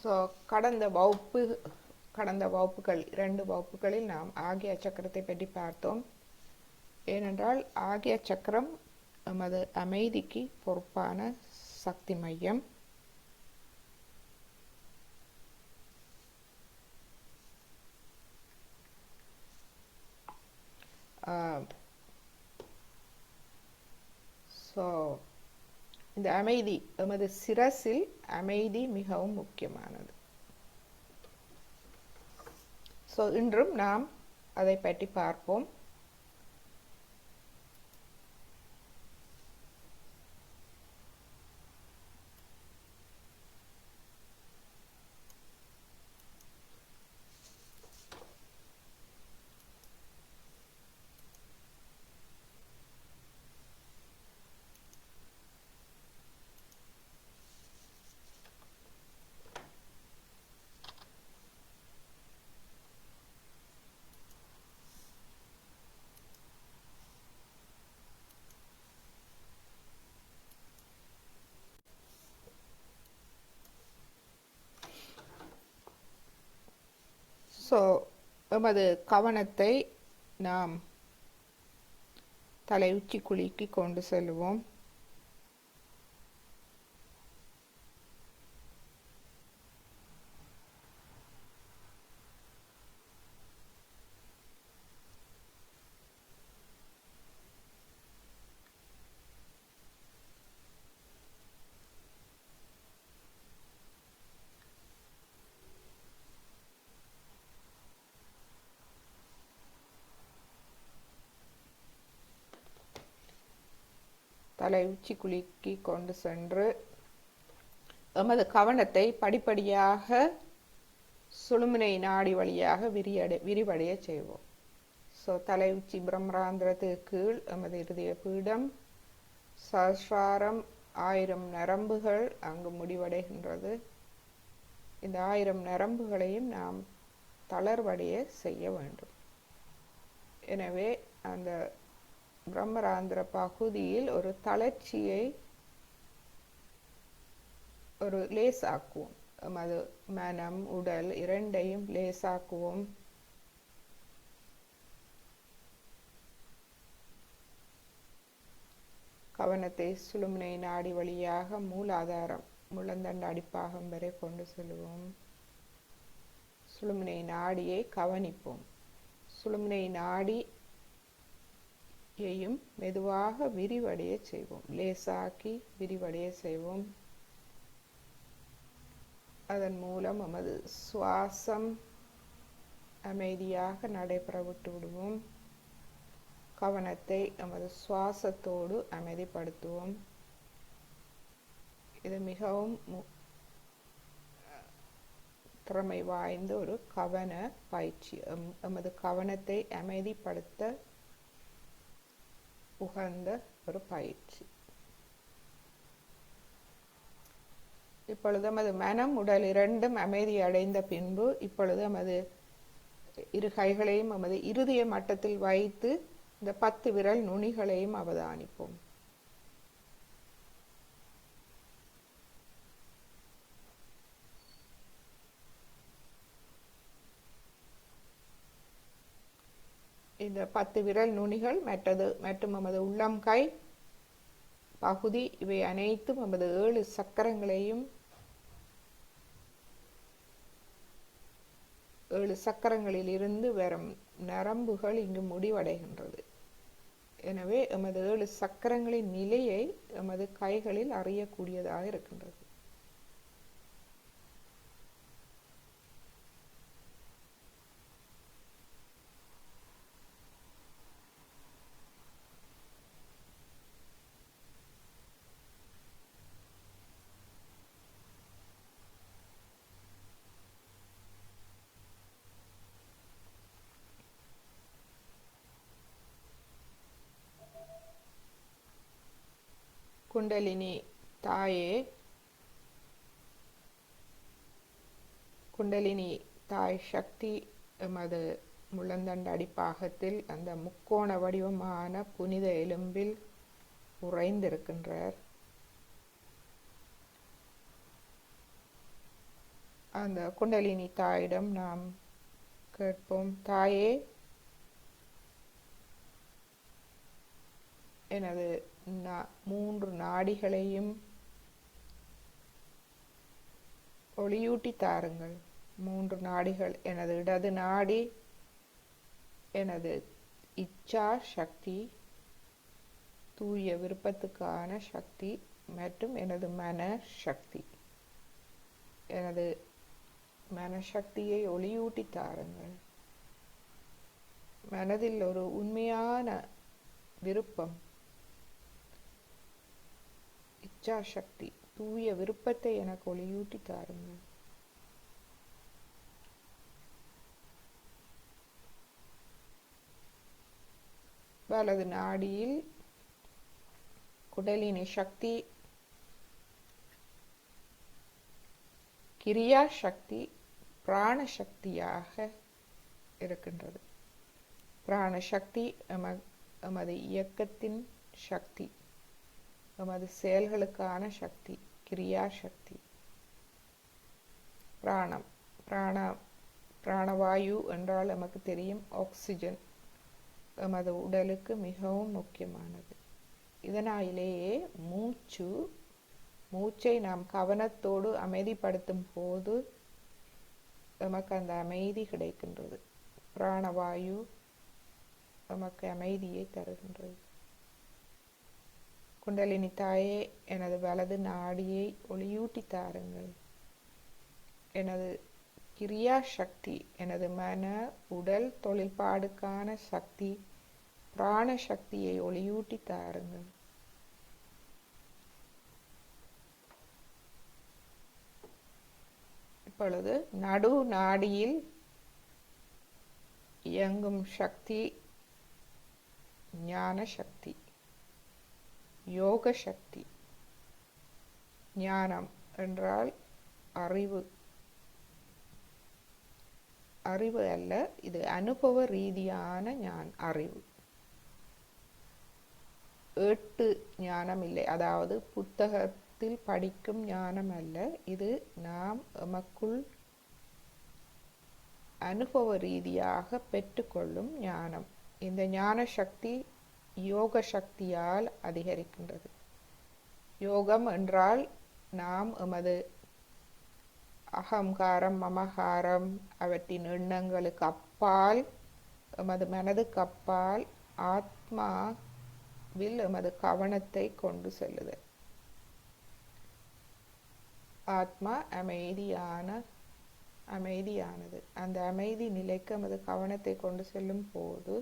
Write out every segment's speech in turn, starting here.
So கடந்த வகுப்புகள் 2 வகுப்புகளில் நாம் ஆக்யா சக்கரத்தை பற்றி பார்த்தோம். ஏனென்றால் ஆக்யா சக்கரம் நமது அமைதிக்கு பொறுப்பான சக்தி மையம். ஸோ இந்த அமைதி, எமது சிரசில் அமைதி மிகவும் முக்கியமானது. ஸோ இன்றும் நாம் அதை பற்றி பார்ப்போம். ஸோ எமது கவனத்தை நாம் தலை உச்சி குழிக்கு கொண்டு செல்வோம். தலை உச்சி குழிக்கு கொண்டு சென்று எமது கவனத்தை படிப்படியாக சுழுமுனை நாடி வழியாக விரிவடைய செய்வோம். ஸோ தலை உச்சி பிரம்மராந்திரத்துக்கு கீழ் எமது இருதய பீடம், சஹஸ்ராரம், 1000 நரம்புகள் அங்கு முடிவடைகின்றது. இந்த 1000 நரம்புகளையும் நாம் தளர்வடைய செய்ய வேண்டும். எனவே அந்த பிரம்மராந்திர பகுதியில் ஒரு தளர்ச்சியை ஒரு லேசாக்குவோம். அது மனம், உடல் இரண்டையும் லேசாக்குவோம். கவனத்தை சுழுமுனை நாடி வழியாக மூலாதாரம், முழந்தண்டு அடிப்பாகம் வரை கொண்டு செல்வோம். சுழுமுனை நாடியை கவனிப்போம். சுழுமுனை நாடி யையும் மெதுவாக விரிவடைய செய்வோம். லேசாக்கி விரிவடைய செய்வோம். அதன் மூலம் நமது சுவாசம் அமைதியாக நடைபெற விட்டு விடுவோம். கவனத்தை நமது சுவாசத்தோடு அமைதிப்படுத்துவோம். இது மிகவும் திறமை வாய்ந்த ஒரு கவன பயிற்சி. நமது கவனத்தை அமைதிப்படுத்த உகந்த ஒரு பயிற்சி. இப்பொழுது நமது மனம், உடல் இரண்டும் அமைதி அடைந்த பின்பு இப்பொழுது நமது இரு கைகளையும் நமது இருதய மட்டத்தில் வைத்து இந்த 10 விரல் நுனிகளையும் அவதானிப்போம். இந்த 10 விரல் நுனிகள் மற்றும் நமது உள்ளம் கை பகுதி இவை அனைத்தும் நமது 7 சக்கரங்களையும் 7 சக்கரங்களில் இருந்து வரும் நரம்புகள் இங்கு முடிவடைகின்றது. எனவே எமது 7 சக்கரங்களின் நிலையை எமது கைகளில் அறியக்கூடியதாக இருக்கின்றது. குண்டலினி தாயே, குண்டலினி தாய் சக்தி எமது முழந்தண்டு அடிப்பாகத்தில் அந்த முக்கோண வடிவமான புனித எலும்பில் உறைந்திருக்கின்றார். அந்த குண்டலினி தாயிடம் நாம் கேட்போம். தாயே, எனது 3 நாடிகளையும் ஒளியூட்டி தாருங்கள். 3 நாடிகள், எனது இடது நாடி எனது இச்சா சக்தி, தூய விருப்பத்துக்கான சக்தி மற்றும் எனது மன சக்தி. எனது மனசக்தியை ஒளியூட்டி தாருங்கள். மனதில் ஒரு உண்மையான விருப்பம், இச்சா சக்தி, தூய விருப்பத்தை எனக்கு ஒளியூட்டி தாருங்கள். வலது நாடியில் குண்டலினி சக்தி, கிரியா சக்தி, பிராண சக்தியாக இருக்கின்றது. பிராண சக்தி எமது இயக்கத்தின் சக்தி, எமது செயல்களுக்கான சக்தி, கிரியா சக்தி. பிராணம், பிராணவாயு என்றால் நமக்கு தெரியும், ஆக்சிஜன் எமது உடலுக்கு மிகவும் முக்கியமானது. இதனாலேயே மூச்சை நாம் கவனத்தோடு அமைதிப்படுத்தும் போது நமக்கு அந்த அமைதி கிடைக்கின்றது. பிராணவாயு நமக்கு அமைதியை தருகின்றது. குண்டலினி தாயே, எனது வலது நாடியை ஒளியூட்டி தாருங்கள். எனது கிரியா சக்தி, எனது மன உடல் தொழில்பாடுக்கான சக்தி, பிராண சக்தியை ஒளியூட்டி தாருங்கள். இப்பொழுது நடு நாடியில் இயங்கும் சக்தி ஞான சக்தி, யோக சக்தி. ஞானம் என்றால் அறிவு, அறிவு அல்ல, இது அனுபவ ரீதியான அறிவு. ஏட்டு ஞானம் இல்லை, அதாவது புத்தகத்தில் படிக்கும் ஞானம் அல்ல, இது நாம் எமக்குள் அனுபவ ரீதியாக பெற்றுக்கொள்ளும் ஞானம். இந்த ஞான சக்தி யோக சக்தியால் அதிகரிக்கின்றது. யோகம் என்றால் நாம் எமது அகங்காரம், மமகாரம் அவற்றின் எண்ணங்களுக்கு அப்பால், எமது மனதுக்கு அப்பால் ஆத்மாவில் எமது கவனத்தை கொண்டு செல்லுதல். ஆத்மா அமைதியானது. அந்த அமைதி நிலைக்கு எமது கவனத்தை கொண்டு செல்லும் போது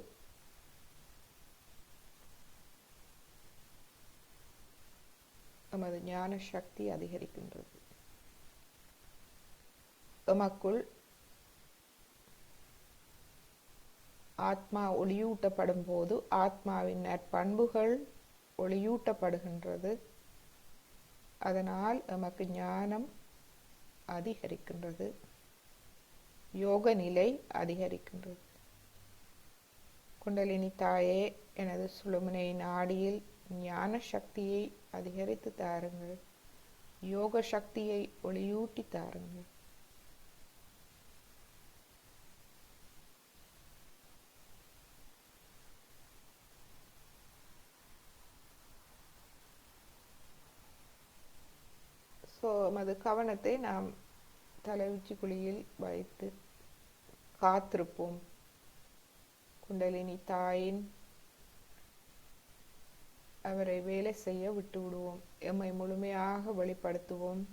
எமது ஞான சக்தி அதிகரிக்கின்றது. எமக்குள் ஆத்மா ஒளியூட்டப்படும் போது ஆத்மாவின் நற்பண்புகள் ஒளியூட்டப்படுகின்றது. அதனால் எமக்கு ஞானம் அதிகரிக்கின்றது, யோக நிலை அதிகரிக்கின்றது. குண்டலினி தாயே, எனது சுழுமுனை நாடியில் ஞான சக்தியை அதிகரித்து தாருங்கள். யோக சக்தியை ஒளியூட்டி தாருங்கள். எமது கவனத்தை நாம் தலையுச்சி குழியில் வைத்து காத்திருப்போம். குண்டலினி தாயின் அவரை வேலை செய்ய விட்டு விடுவோம். எம்மை முழுமையாக வெளிப்படுத்துவோம்.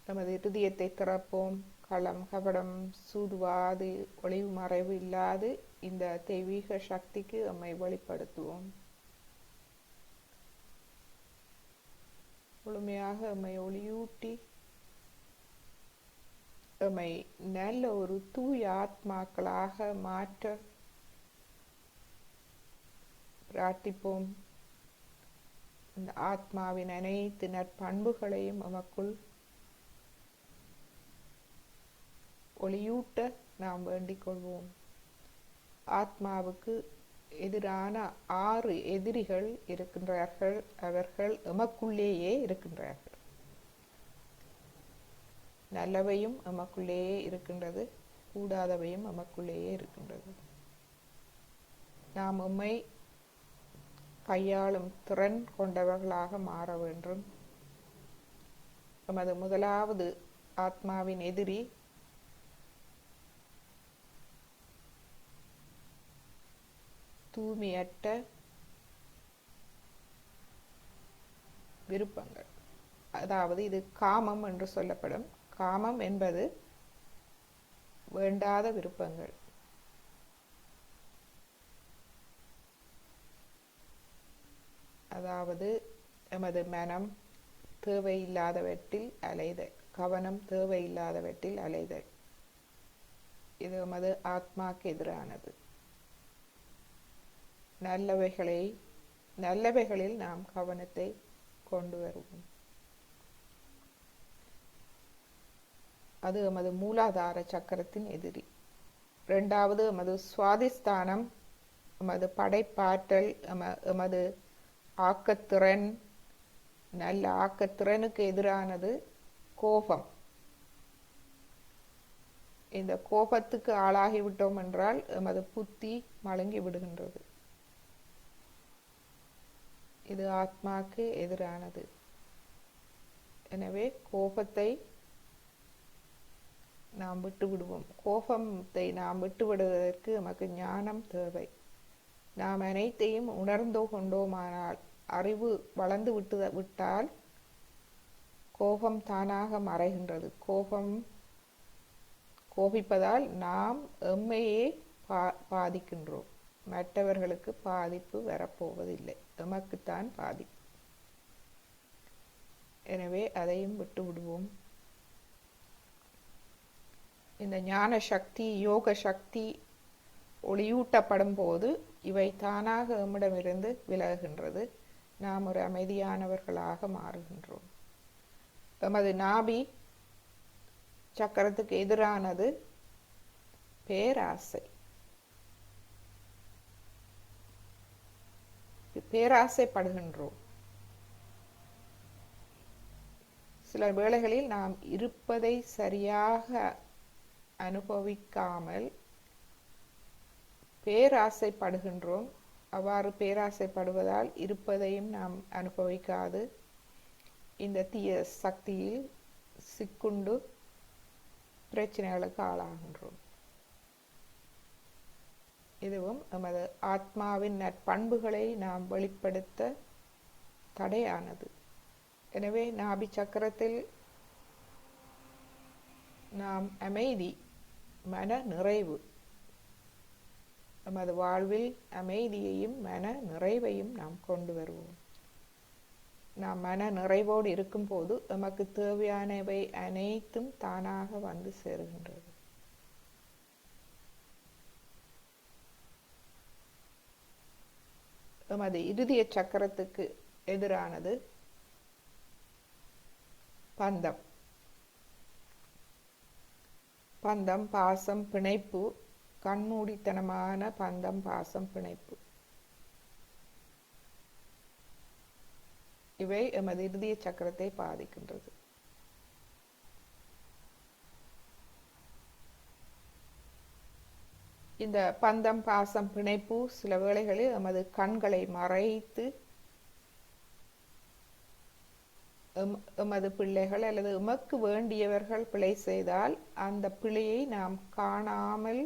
நமது இருதயத்தை திறப்போம். களம், கபடம், சூதுவாது, ஒளிவு மறைவு இல்லாது இந்த தெய்வீக சக்திக்கு எம்மை வெளிப்படுத்துவோம். முழுமையாக எம்மை ஒளியூட்டி எம்மை நல்ல ஒரு தூய ஆத்மாக்களாக மாற்ற பிரார்த்திப்போம். இந்த ஆத்மாவின் அனைத்து நற்பண்புகளையும் நமக்குள் ஒளியூட்ட நாம் வேண்டிக் கொள்வோம். ஆத்மாவுக்கு எதிரான 6 எதிரிகள் இருக்கின்றார்கள். அவர்கள் எமக்குள்ளேயே இருக்கின்றார்கள். நல்லவையும் எமக்குள்ளேயே இருக்கின்றது, கூடாதவையும் எமக்குள்ளேயே இருக்கின்றது. நாம் எம்மை கையாளும் திறன் கொண்டவர்களாக மாற வேண்டும். எமது முதலாவது ஆத்மாவின் எதிரி தூய்மையற்ற விருப்பங்கள், அதாவது இது காமம் என்று சொல்லப்படும். காமம் என்பது வேண்டாத விருப்பங்கள். அதாவது எமது மனம் தேவையில்லாதவற்றில் அலைதல், கவனம் தேவையில்லாதவற்றில் அலைதல். இது எமது ஆத்மாக்கு எதிரானது. நல்லவைகளில் நாம் கவனத்தை கொண்டு வருவோம். அது எமது மூலாதார சக்கரத்தின் எதிரி. இரண்டாவது எமது சுவாதிஸ்தானம், எமது படைப்பாற்றல், எமது ஆக்கத்திறன். நல்ல ஆக்கத்திறனுக்கு எதிரானது கோபம். இந்த கோபத்துக்கு ஆளாகிவிட்டோம் என்றால் எமது புத்தி மழுங்கி விடுகின்றது. இது ஆத்மாக்கு எதிரானது. எனவே கோபத்தை நாம் விட்டு விடுவோம். கோபத்தை நாம் விட்டு விடுவதற்கு நமக்கு ஞானம் தேவை. நாம் அனைத்தையும் உணர்ந்தோ கொண்டோமானால், அறிவு வளர்ந்து விட்டால் கோபம் தானாக மறைகின்றது. கோபிப்பதால் நாம் எம்மையே பாதிக்கின்றோம். மற்றவர்களுக்கு பாதிப்பு வரப்போவதில்லை, எமக்குத்தான் பாதிப்பு. எனவே அதையும் விட்டு விடுவோம். இந்த ஞான சக்தி, யோக சக்தி ஒளியூட்டப்படும் போது இவை தானாக எம்மிடமிருந்து விலகுகின்றது. நாம் ஒரு அமைதியானவர்களாக மாறுகின்றோம். எமது நாபி சக்கரத்துக்கு எதிரானது பேராசை. பேராசைப்படுகின்றோம். சில வேளைகளில் நாம் இருப்பதை சரியாக அனுபவிக்காமல் பேராசைப்படுகின்றோம். அவ்வாறு பேராசைப்படுவதால் இருப்பதையும் நாம் அனுபவிக்காது இந்த தீய சக்தியில் சிக்குண்டு பிரச்சனைகளுக்கு ஆளாகின்றோம். இதுவும் நமது ஆத்மாவின் நற்பண்புகளை நாம் வெளிப்படுத்த தடையானது. எனவே நாபி சக்கரத்தில் நாம் அமைதி, மன நிறைவு, நமது வாழ்வில் அமைதியையும் மன நிறைவையும் நாம் கொண்டு வருவோம். நாம் மன நிறைவோடு இருக்கும்போது நமக்கு தேவையானவை அனைத்தும் தானாக வந்து சேருகின்றது. நமது இருதய சக்கரத்துக்கு எதிரானது பந்தம். பந்தம், பாசம், பிணைப்பு, கண்மூடித்தனமான பந்தம், பாசம், பிணைப்பு. இவை எமது இருதய சக்கரத்தை பாதிக்கின்றது. இந்த பந்தம், பாசம், பிணைப்பு சில வேளைகளில் எமது கண்களை மறைத்து எமது பிள்ளைகள் அல்லது எமக்கு வேண்டியவர்கள் பிழை செய்தால் அந்த பிழையை நாம் காணாமல்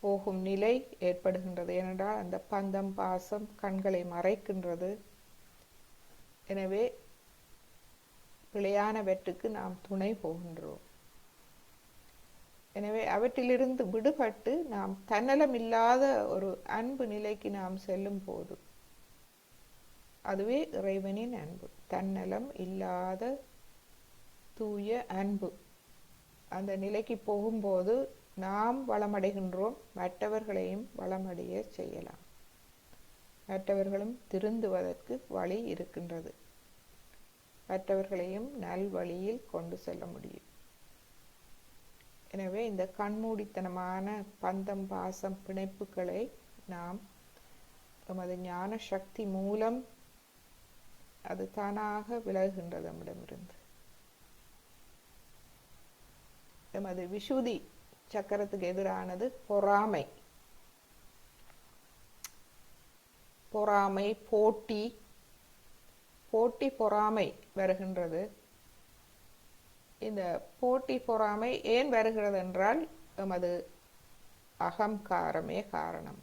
போகும் நிலை ஏற்படுகின்றது. ஏனென்றால் அந்த பந்தம், பாசம் கண்களை மறைக்கின்றது. எனவே பிழையானவற்றுக்கு நாம் துணை போகின்றோம். எனவே அவற்றிலிருந்து விடுபட்டு நாம் தன்னலமில்லாத ஒரு அன்பு நிலைக்கு நாம் செல்லும் போது அதுவே இறைவனின் அன்பு. தன்னலம் இல்லாத தூய அன்பு. அந்த நிலைக்கு போகும்போது நாம் வளமடைகின்றோம், மற்றவர்களையும் வளமடைய செய்யலாம். மற்றவர்களும் திருந்துவதற்கு வழி இருக்கின்றது. மற்றவர்களையும் நல்வழியில் கொண்டு செல்ல முடியும். எனவே இந்த கண்மூடித்தனமான பந்தம், பாசம், பிணைப்புகளை நாம் எமது ஞான சக்தி மூலம் அது தானாக விலகுகின்றது நம்மிடமிருந்து. எமது விஷுதி சக்கரத்துக்கு எதிரானது பொறாமை. பொறாமை, போட்டி, போட்டி பொறாமை வருகின்றது. இந்த போட்டி பொறாமை ஏன் வருகிறது என்றால் எமது அகங்காரமே காரணம்.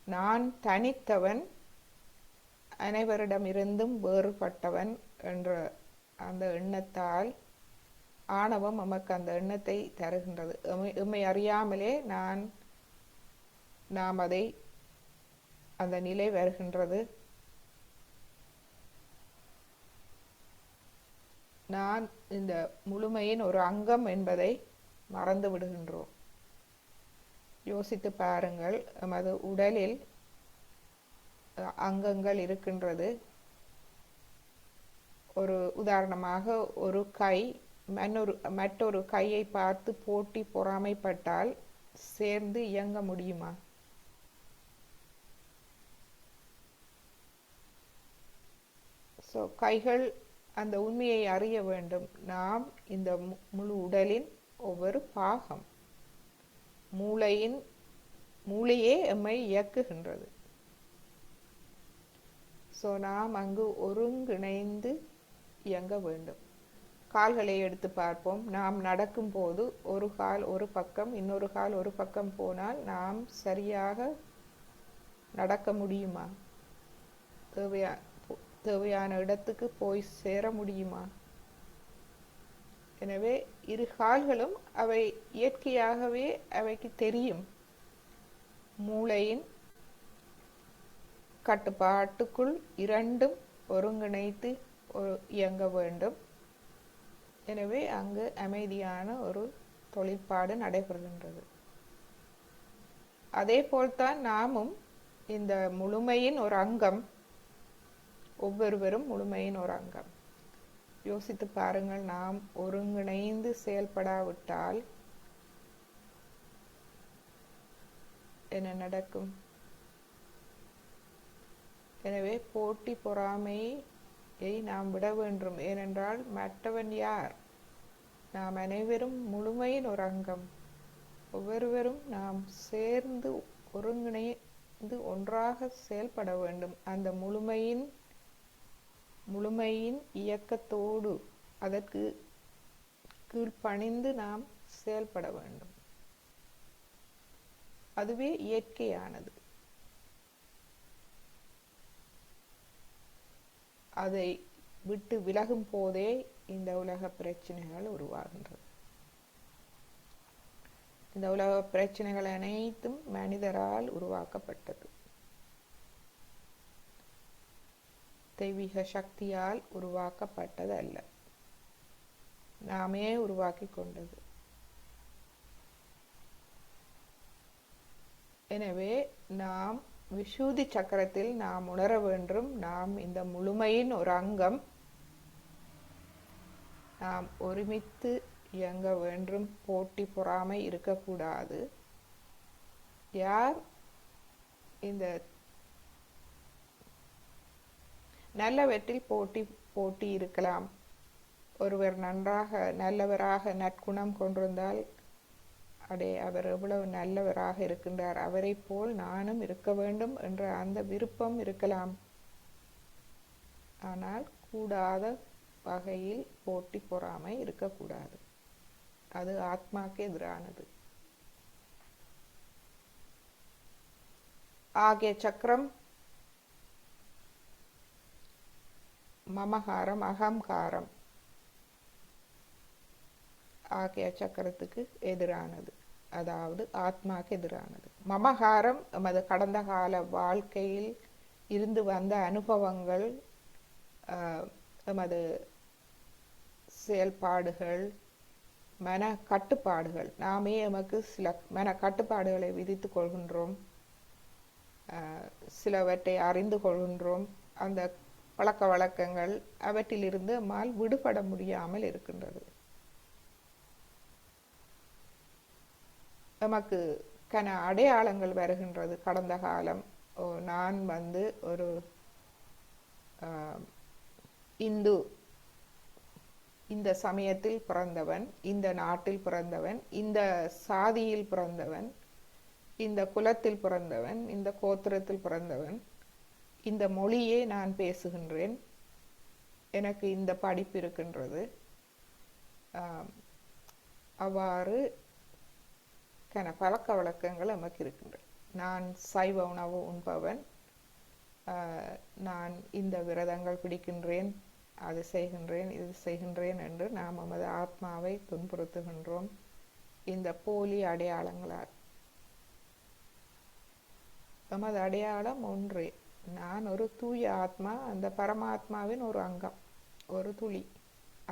நான் தனித்தவன், அனைவரிடமிருந்தும் வேறுபட்டவன் என்ற அந்த எண்ணத்தால் ஆணவம் நமக்கு அந்த எண்ணத்தை தருகின்றது. எம்மை அறியாமலே நாம் அதை அந்த நிலை வருகின்றது. நான் இந்த முழுமையின் ஒரு அங்கம் என்பதை மறந்து விடுகின்றோம். யோசித்து பாருங்கள், நமது உடலில் அங்கங்கள் இருக்கின்றது. ஒரு உதாரணமாக ஒரு கை மற்றொரு கையை பார்த்து போட்டி பொறாமைப்பட்டால் சேர்ந்து இயங்க முடியுமா? கைகள் அந்த உண்மையை அறிய வேண்டும். நாம் இந்த முழு உடலின் ஒவ்வொரு பாகம். மூளையே எம்மை இயக்குகின்றது. நாம் அங்கு ஒருங்கிணைந்து இயங்க வேண்டும். கால்களை எடுத்து பார்ப்போம். நாம் நடக்கும் போது ஒரு கால் ஒரு பக்கம், இன்னொரு கால் ஒரு பக்கம் போனால் நாம் சரியாக நடக்க முடியுமா? தேவையான இடத்துக்கு போய் சேர முடியுமா? எனவே இரு கால்களும் அவை இயற்கையாகவே அவைக்கு தெரியும். மூளையின் கட்டுப்பாட்டுக்குள் இரண்டும் ஒருங்கிணைத்து இயங்க வேண்டும். எனவே அங்கு அமைதியான ஒரு தொழிற்பாடு நடைபெறுகின்றது. அதே போல்தான் நாமும் இந்த முழுமையின் ஒரு அங்கம். ஒவ்வொருவரும் முழுமையின் ஒரு அங்கம். யோசித்து பாருங்கள், நாம் ஒருங்கிணைந்து செயல்படாவிட்டால் என்ன நடக்கும்? எனவே போட்டி பொறாமையை நாம் விட வேண்டும். ஏனென்றால் மற்றவன் யார்? நாம் அனைவரும் முழுமையின் ஒரு அங்கம். ஒவ்வொருவரும் நாம் சேர்ந்து ஒருங்கிணைந்து ஒன்றாக செயல்பட வேண்டும். அந்த முழுமையின் இயக்கத்தோடு அதற்கு கீழ்ப்பணிந்து நாம் செயல்பட வேண்டும். அதுவே இயற்கையானது. அதை விட்டு விலகும் போதே இந்த உலக பிரச்சனைகள் உருவாகின்றது. இந்த உலக பிரச்சனைகள் அனைத்தும் மனிதரால் உருவாக்கப்பட்டது. தெய்வீக சக்தியால் உருவாக்கப்பட்டது அல்ல, நாமே உருவாக்கி கொண்டது. எனவே நாம் விஷுதி சக்கரத்தில் நாம் உணர வேண்டும், நாம் இந்த முழுமையின் ஒரு அங்கம். நாம் ஒருமித்து இயங்க வேண்டும். போட்டி பொறாமை இருக்கக்கூடாது. யார் இந்த நல்லவற்றில் போட்டி இருக்கலாம். ஒருவர் நல்லவராக நற்குணம் கொண்டிருந்தால் அவர் எவ்வளவு நல்லவராக இருக்கின்றார், அவரை போல் நானும் இருக்க வேண்டும் என்ற அந்த விருப்பம் இருக்கலாம். ஆனால் கூடாத வகையில் போட்டி பொறாமை இருக்கக்கூடாது. அது ஆத்மாக்கு எதிரானது. ஆகிய சக்கரம் மமகாரம், அகங்காரம் ஆகிய சக்கரத்துக்கு எதிரானது. அதாவது ஆத்மாக்கு எதிரானது. மமகாரம் எமது கடந்த கால வாழ்க்கையில் இருந்து வந்த அனுபவங்கள், எமது செயல்பாடுகள், மன கட்டுப்பாடுகள். நாமே எமக்கு சில மன கட்டுப்பாடுகளை விதித்துக் கொள்கின்றோம். சிலவற்றை அறிந்து கொள்கின்றோம். அந்த பழக்க வழக்கங்கள் அவற்றிலிருந்து நம்மால் விடுபட முடியாமல் இருக்கின்றது. நமக்கு அடையாளங்கள் வருகின்றது. கடந்த காலம், நான் ஒரு இந்த சமயத்தில் பிறந்தவன், இந்த நாட்டில் பிறந்தவன், இந்த சாதியில் பிறந்தவன், இந்த குலத்தில் பிறந்தவன், இந்த கோத்திரத்தில் பிறந்தவன், இந்த மொழியே நான் பேசுகின்றேன், எனக்கு இந்த படிப்பு இருக்கின்றது. அவ்வாறு பழக்க வழக்கங்கள் நமக்கு இருக்கின்றன. நான் சைவ உணவு உண்பவன், நான் இந்த விரதங்கள் பிடிக்கின்றேன், அது செய்கின்றேன், இது செய்கின்றேன் என்று நாம் நமது ஆத்மாவை துன்புறுத்துகின்றோம் இந்த போலி அடையாளங்களால். நமது அடையாளம் ஒன்றே, நான் ஒரு தூய ஆத்மா, அந்த பரமாத்மாவின் ஒரு அங்கம், ஒரு துளி,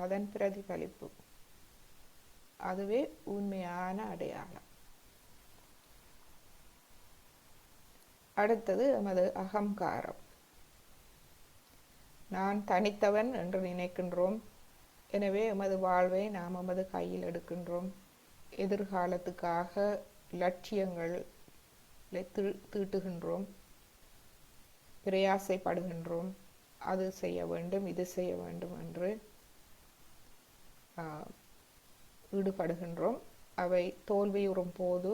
அதன் பிரதிபலிப்பு. அதுவே உண்மையான அடையாளம். அடுத்தது நமது அகங்காரம். நான் தனித்தவன் என்று நினைக்கின்றோம். எனவே எமது வாழ்வை நாம் எமது கையில் எடுக்கின்றோம். எதிர்காலத்துக்காக லட்சியங்களை தீட்டுகின்றோம், பிரயாசைப்படுகின்றோம். அது செய்ய வேண்டும், இது செய்ய வேண்டும் என்று ஈடுபடுகின்றோம். அவை தோல்வியுறும் போது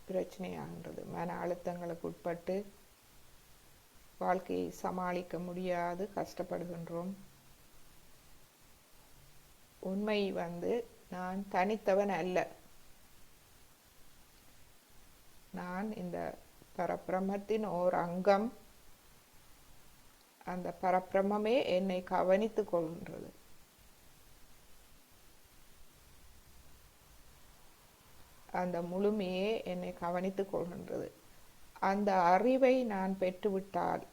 பிரச்சனையாகின்றது. மன அழுத்தங்களுக்கு உட்பட்டு வாழ்க்கையை சமாளிக்க முடியாது கஷ்டப்படுகின்றோம். உண்மை நான் தனித்தவன் அல்ல. நான் இந்த பரபிரமத்தின் ஓர் அங்கம். அந்த பரபிரமே என்னை கவனித்துக் கொள்கின்றது. அந்த முழுமையே என்னை கவனித்துக் கொள்கின்றது. அந்த அறிவை நான் பெற்றுவிட்டால்,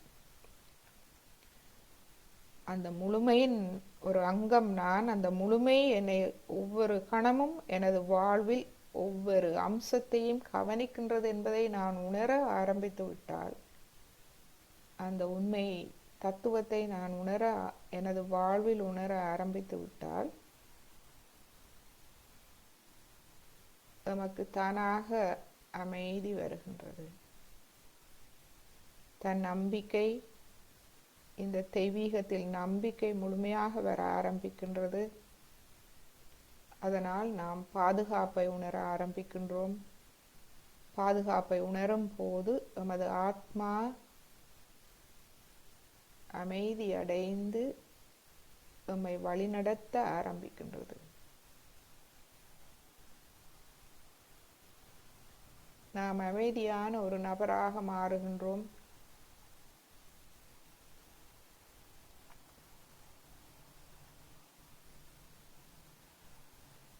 அந்த முழுமையின் ஒரு அங்கம் நான், அந்த முழுமை என்னை ஒவ்வொரு கணமும் எனது வாழ்வில் ஒவ்வொரு அம்சத்தையும் கவனிக்கின்றது என்பதை நான் உணர ஆரம்பித்து விட்டால், அந்த உண்மை தத்துவத்தை நான் எனது வாழ்வில் உணர ஆரம்பித்து விட்டால், நமக்கு தானாக அமைதி வருகின்றது. தன் நம்பிக்கை, இந்த தெய்வீகத்தில் நம்பிக்கை முழுமையாக வர ஆரம்பிக்கின்றது. அதனால் நாம் பாதுகாப்பை உணர ஆரம்பிக்கின்றோம். பாதுகாப்பை உணரும் போது நமது ஆத்மா அமைதி அடைந்து நம்மை வழிநடத்த ஆரம்பிக்கின்றது. நாம் அமைதியான ஒரு நபராக மாறுகின்றோம்.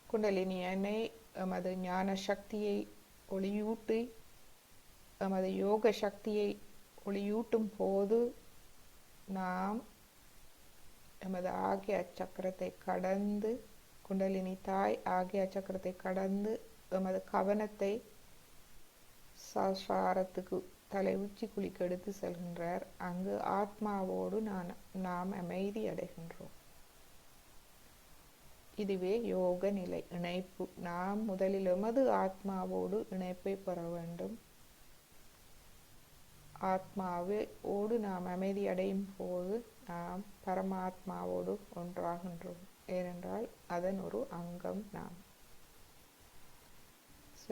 குண்டலினி எண்ணெய் எமது ஞான சக்தியை ஒளியூட்டி, எமது யோக சக்தியை ஒளியூட்டும் போது நாம் எமது ஆகிய சக்கரத்தை கடந்து, குண்டலினி தாய் ஆகிய சக்கரத்தை கடந்து எமது கவனத்தை சஹஸ்ராரத்துக்கு தலை உச்சி குளிக்க எடுத்து செல்கின்றார். அங்கு ஆத்மாவோடு நாம் அமைதி அடைகின்றோம். இதுவே யோக நிலை, இணைப்பு. நாம் முதலில் எமது ஆத்மாவோடு இணைப்பை பெற வேண்டும். ஆத்மாவோடு நாம் அமைதி அடையும் போது நாம் பரமாத்மாவோடு ஒன்றாகின்றோம். ஏனென்றால் அதன் ஒரு அங்கம் நாம்.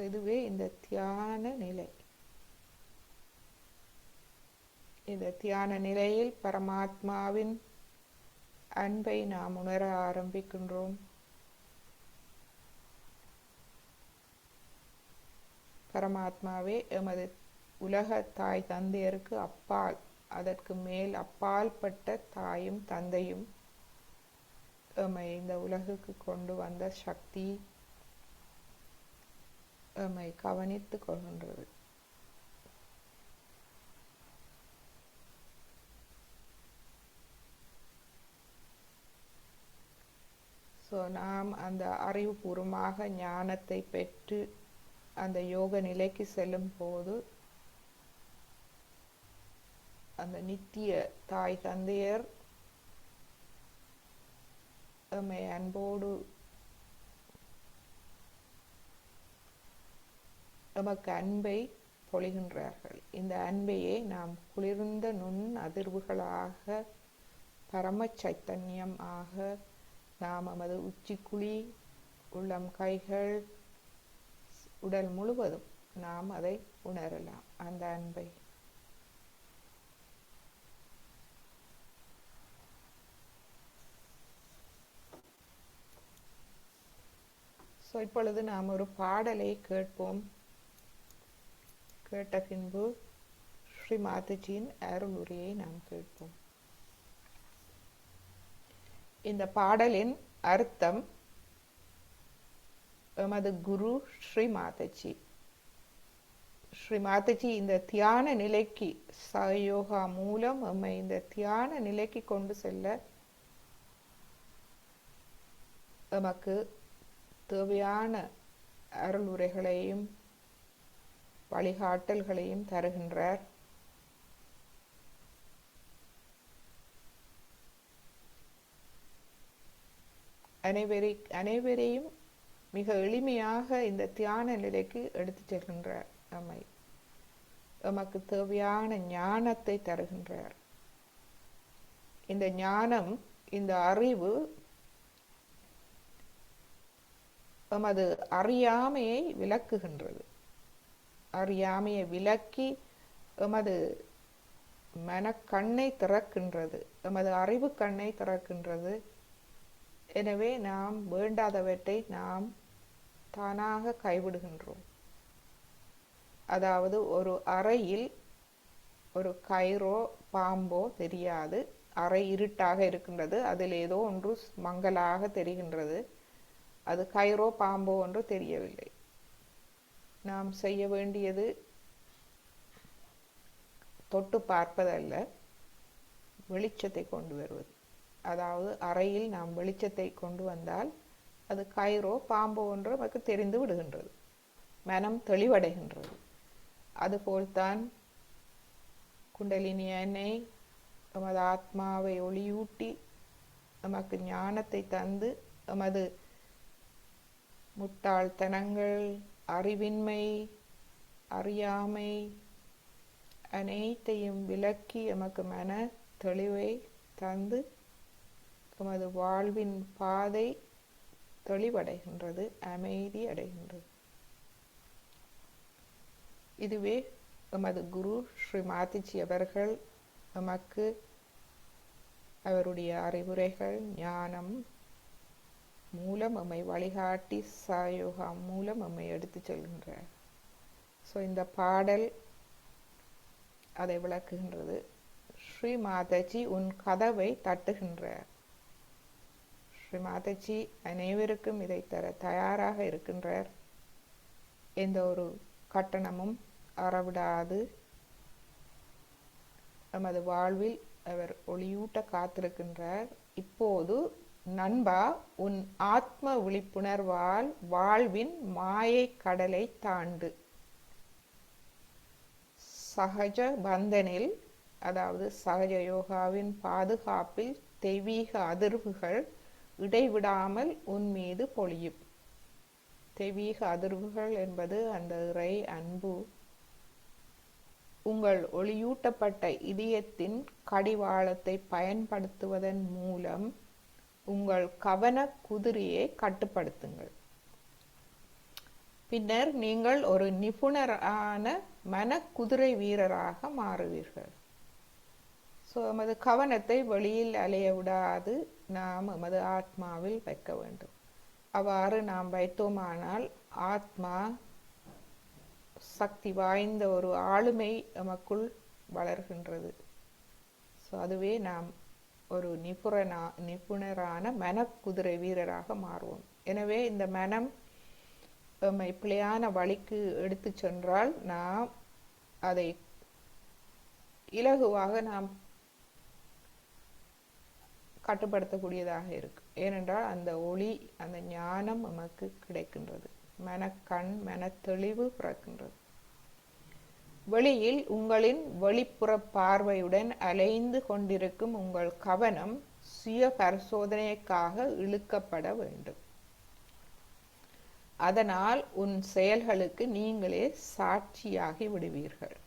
இதுவே இந்த தியான நிலை. இந்த தியான நிலையில் பரமாத்மாவின் அன்பை நாம் உணர ஆரம்பிக்கின்றோம். பரமாத்மாவே எமது உலக தாய் தந்தையருக்கு அப்பால், அதற்கு மேல் அப்பால்பட்ட தாயும் தந்தையும், எம்மை இந்த உலகுக்கு கொண்டு வந்த சக்தி எம்மை கவனித்துக் கொள்கின்றது. நாம் அந்த அறிவுபூர்வமாக ஞானத்தை பெற்று அந்த யோக நிலைக்கு செல்லும் போது அந்த நித்திய தாய் தந்தையர் எம்மை அன்போடு நமக்கு அன்பை பொழிகின்றார்கள். இந்த அன்பையே நாம் குளிர்ந்த நுண் அதிர்வுகளாக, பரம சைத்தன்யம் ஆக நாம் நமது உச்சிக்குழி, உள்ளம், கைகள், உடல் முழுவதும் நாம் அதை உணரலாம், அந்த அன்பை. இப்பொழுது நாம் ஒரு பாடலை கேட்போம். கேட்ட பின்பு ஸ்ரீ மாதாஜியின் அருளுரையை நாம் கேட்போம். இந்த பாடலின் அர்த்தம் எமது குரு ஸ்ரீ மாதாஜி. ஸ்ரீ மாதாஜி இந்த தியான நிலைக்கு, சயோகா மூலம் எம்மை இந்த தியான நிலைக்கு கொண்டு செல்ல எமக்கு தேவையான அருளுரைகளையும் வழிகாட்டல்களையும் தருகின்றார். அனைவரையும் மிக எளிமையாக இந்த தியான நிலைக்கு எடுத்து செல்கின்றார். எமக்கு தேவையான ஞானத்தை தருகின்றார். இந்த ஞானம், இந்த அறிவு எமது அறியாமையை விலக்குகின்றது. அறியாமையை விலக்கி எமது மனக்கண்ணை திறக்கின்றது, எமது அறிவு கண்ணை திறக்கின்றது. எனவே நாம் வேண்டாதவற்றை நாம் தானாக கைவிடுகின்றோம். அதாவது ஒரு அறையில் ஒரு கயிறோ பாம்போ தெரியாது, அறை இருட்டாக இருக்கின்றது, அதில் ஏதோ ஒன்று மங்கலாக தெரிகின்றது, அது கயிறோ பாம்போ ஒன்று தெரியவில்லை. நாம் செய்ய வேண்டியது தொட்டு பார்ப்பதல்ல, வெளிச்சத்தை கொண்டு வருவது. அதாவது அறையில் நாம் வெளிச்சத்தை கொண்டு வந்தால் அது கயிறோ பாம்போ ஒன்று நமக்கு தெரிந்து விடுகின்றது, மனம் தெளிவடைகின்றது. அதுபோல்தான் குண்டலினி எண்ணெய் நமது ஆத்மாவை ஒளியூட்டி நமக்கு ஞானத்தை தந்து நமது முட்டாள்தனங்கள், அறிவின்மை, அறியாமை அனைத்தையும் விலக்கி எமக்கு மன தெளிவை தந்து எமது வாழ்வின் பாதை தெளிவடைகின்றது, அமைதி அடைகின்றது. இதுவே எமது குரு ஸ்ரீ மாதாஜி அவர்கள் எமக்கு அவருடைய அறிவுரைகள், ஞானம் மூலம் எம்மை வழிகாட்டி, சாயோகா மூலம் எம்மை எடுத்து செல்கின்றார். இந்த பாடல் அதை விளக்குகின்றது. ஸ்ரீ மாதாஜி உன் கதவை தட்டுகின்றார். ஸ்ரீ மாதாஜி அனைவருக்கும் இதை தர தயாராக இருக்கின்றார். எந்த ஒரு கட்டணமும் அறவிடாது நமது வாழ்வில் அவர் ஒளியூட்ட காத்திருக்கின்றார். இப்போது நண்பா, உன் ஆத்ம விழிப்புணர்வால் வாழ்வின் மாயை கடலை தாண்டு. சகஜ பந்தனில், அதாவது சகஜ யோகாவின் பாதுகாப்பில் தெய்வீக அதிர்வுகள் இடைவிடாமல் உன் மீது பொழியும். தெய்வீக அதிர்வுகள் என்பது அந்த இறை அன்பு. உங்கள் ஒளியூட்டப்பட்ட இதயத்தின் கடிவாளத்தை பயன்படுத்துவதன் மூலம் உங்கள் கவன குதிரையை கட்டுப்படுத்துங்கள். பின்னர் நீங்கள் ஒரு நிபுணரான மன குதிரை வீரராக மாறுவீர்கள். எமது கவனத்தை வெளியில் அலைய விடாது நாம் எமது ஆத்மாவில் வைக்க வேண்டும். அவ்வாறு நாம் வைத்தோமானால் ஆத்மா சக்தி வாய்ந்த ஒரு ஆளுமை எமக்குள் வளர்கின்றது. அதுவே நாம் ஒரு நிபுணரான மனக்குதிரை வீரராக மாறுவோம். எனவே இந்த மனம் எம்மை பிழையான வழிக்கு எடுத்து சென்றால் நாம் அதை இலகுவாக நாம் கட்டுப்படுத்தக்கூடியதாக இருக்கு. ஏனென்றால் அந்த ஒளி, அந்த ஞானம் நமக்கு கிடைக்கின்றது, மனக்கண், மன தெளிவு பிறக்கின்றது. வெளியில் உங்களின் வெளிப்புற பார்வையுடன் அலைந்து கொண்டிருக்கும் உங்கள் கவனம் சுய பரிசோதனைக்காக இழுக்கப்பட வேண்டும். அதனால் உன் செயல்களுக்கு நீங்களே சாட்சியாகி விடுவீர்கள்.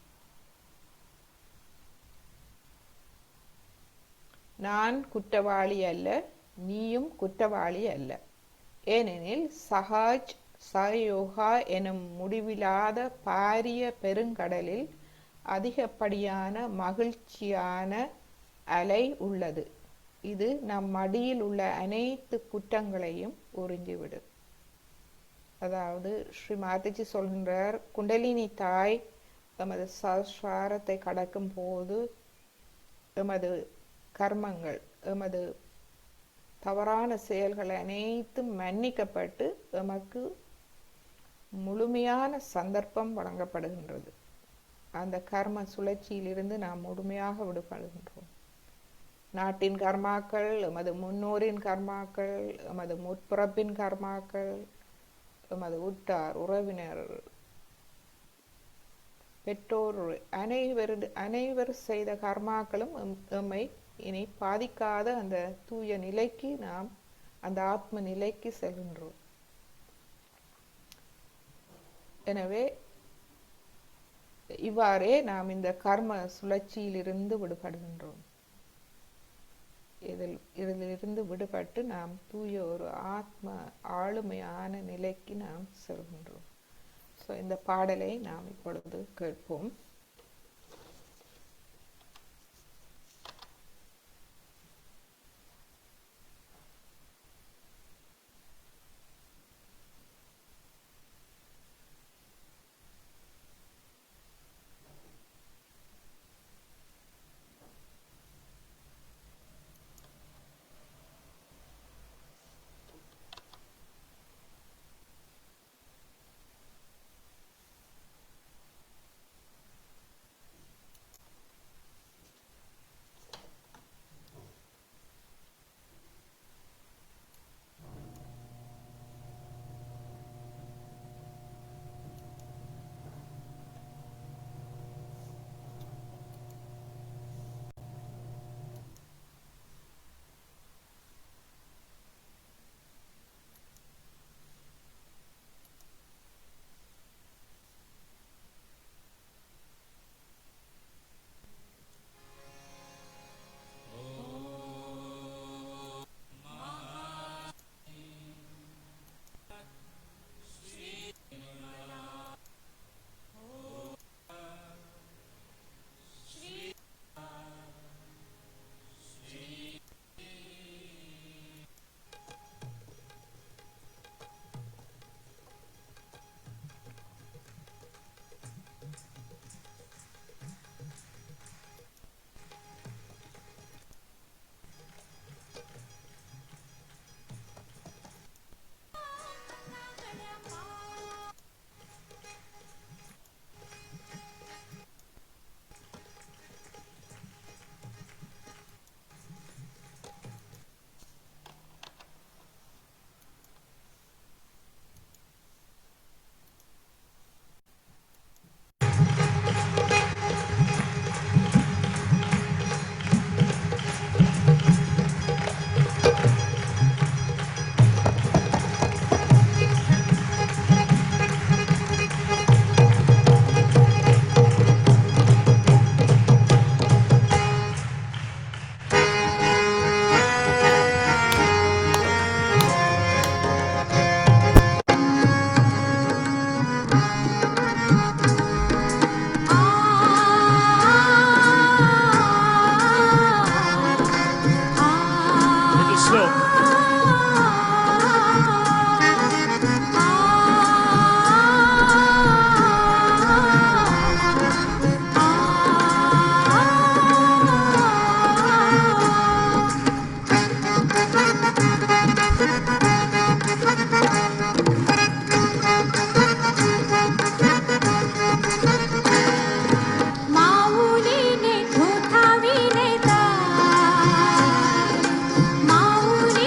நான் குற்றவாளி அல்ல, நீயும் குற்றவாளி அல்ல. ஏனெனில் சஹாஜ் சயோகா எனும் முடிவில்லாத பாரிய பெருங்கடலில் அதிகப்படியான மகிழ்ச்சியான அலை உள்ளது. இது நம் மடியில் உள்ள அனைத்து குற்றங்களையும் உறிஞ்சிவிடும். அதாவது ஸ்ரீ மாதாஜி சொல்கின்றார், குண்டலினி தாய் எமது சஸ்வாரத்தை கடக்கும் போது எமது கர்மங்கள், எமது தவறான செயல்கள் அனைத்தும் மன்னிக்கப்பட்டு எமக்கு முழுமையான சந்தர்ப்பம் வழங்கப்படுகின்றது. அந்த கர்ம சுழற்சியிலிருந்து நாம் முழுமையாக விடுபடுகின்றோம். நாட்டின் கர்மாக்கள், எமது முன்னோரின் கர்மாக்கள், எமது முற்பிறப்பின் கர்மாக்கள், எமது உற்றார் உறவினர் பெற்றோர் அனைவர் செய்த கர்மாக்களும் எம்மை இனி பாதிக்காத அந்த தூய நிலைக்கு, நாம் அந்த ஆத்ம நிலைக்கு செல்கின்றோம். எனவே இவ்வாறே நாம் இந்த கர்ம சுழற்சியிலிருந்து விடுபடுகின்றோம். இதிலிருந்து விடுபட்டு நாம் தூய ஒரு ஆத்ம ஆளுமையான நிலைக்கு நாம் செல்கின்றோம். ஸோ இந்த பாடலை நாம் இப்பொழுது கேட்போம். माऊली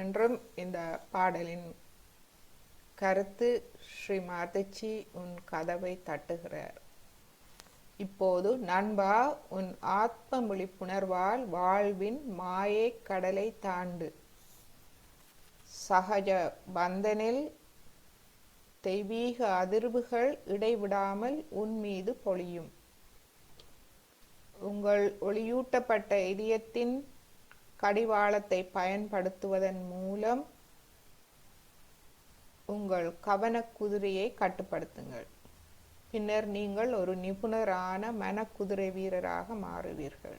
என்றும் இந்த பாடலின் கருத்து ஸ்ரீ மாதச்சி உன் கதவை தட்டுகிறார். இப்போது நண்பா, உன் ஆத்ம விழிப்புணர்வால் வாழ்வின் மாயை கடலை தாண்டு. சகஜ பந்தனில் தெய்வீக அதிர்வுகள் இடைவிடாமல் உன் மீது பொழியும். உங்கள் ஒளியூட்டப்பட்ட இதயத்தின் கடிவாளத்தை பயன்படுத்துவதன் மூலம் உங்கள் கவனக்குதிரையை கட்டுப்படுத்துங்கள். பின்னர் நீங்கள் ஒரு நிபுணரான மனக்குதிரை வீரராக மாறுவீர்கள்.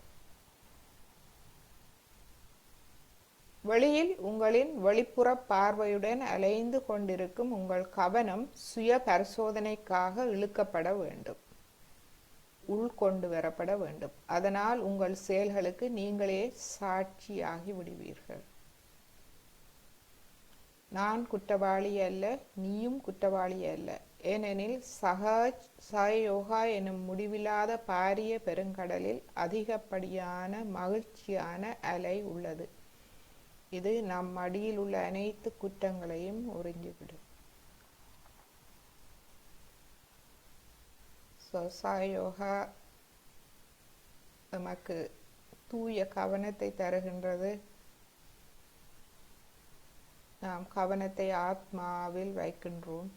வெளியில் உங்களின் வெளிப்புற பார்வையுடன் அலைந்து கொண்டிருக்கும் உங்கள் கவனம் சுய பரிசோதனைக்காக இழுக்கப்பட வேண்டும், உள்கொண்டு வரப்பட வேண்டும். அதனால் உங்கள் செயல்களுக்கு நீங்களே சாட்சியாகி விடுவீர்கள். நான் குற்றவாளி அல்ல, நீயும் குற்றவாளி அல்ல. ஏனெனில் சகயோகா எனும் முடிவில்லாத பாரிய பெருங்கடலில் அதிகப்படியான மகிழ்ச்சியான அலை உள்ளது. இது நம் அடியில் உள்ள அனைத்து குற்றங்களையும் உறிஞ்சிவிடும். சகயோகா நமக்கு தூய கவனத்தை தருகின்றது. நாம் கவனத்தை ஆத்மாவில் வைக்கின்றோம்.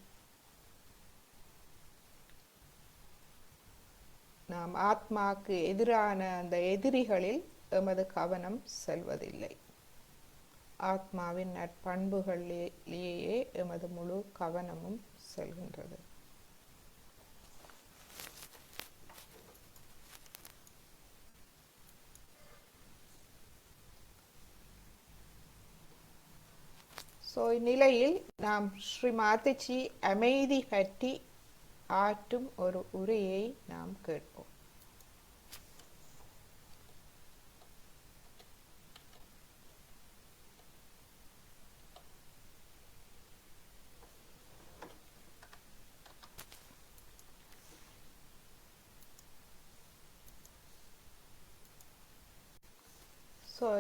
நாம் ஆத்மாக்கு எதிரான அந்த எதிரிகளில் எமது கவனம் செல்வதில்லை. ஆத்மாவின் நற்பண்புகளிலேயே எமது முழு கவனமும் செல்கின்றது. இந்நிலையில் நாம் ஸ்ரீ மாதச்சி அமைதி பற்றி ஆற்றும் ஒரு உரையை நாம் கேட்போம்.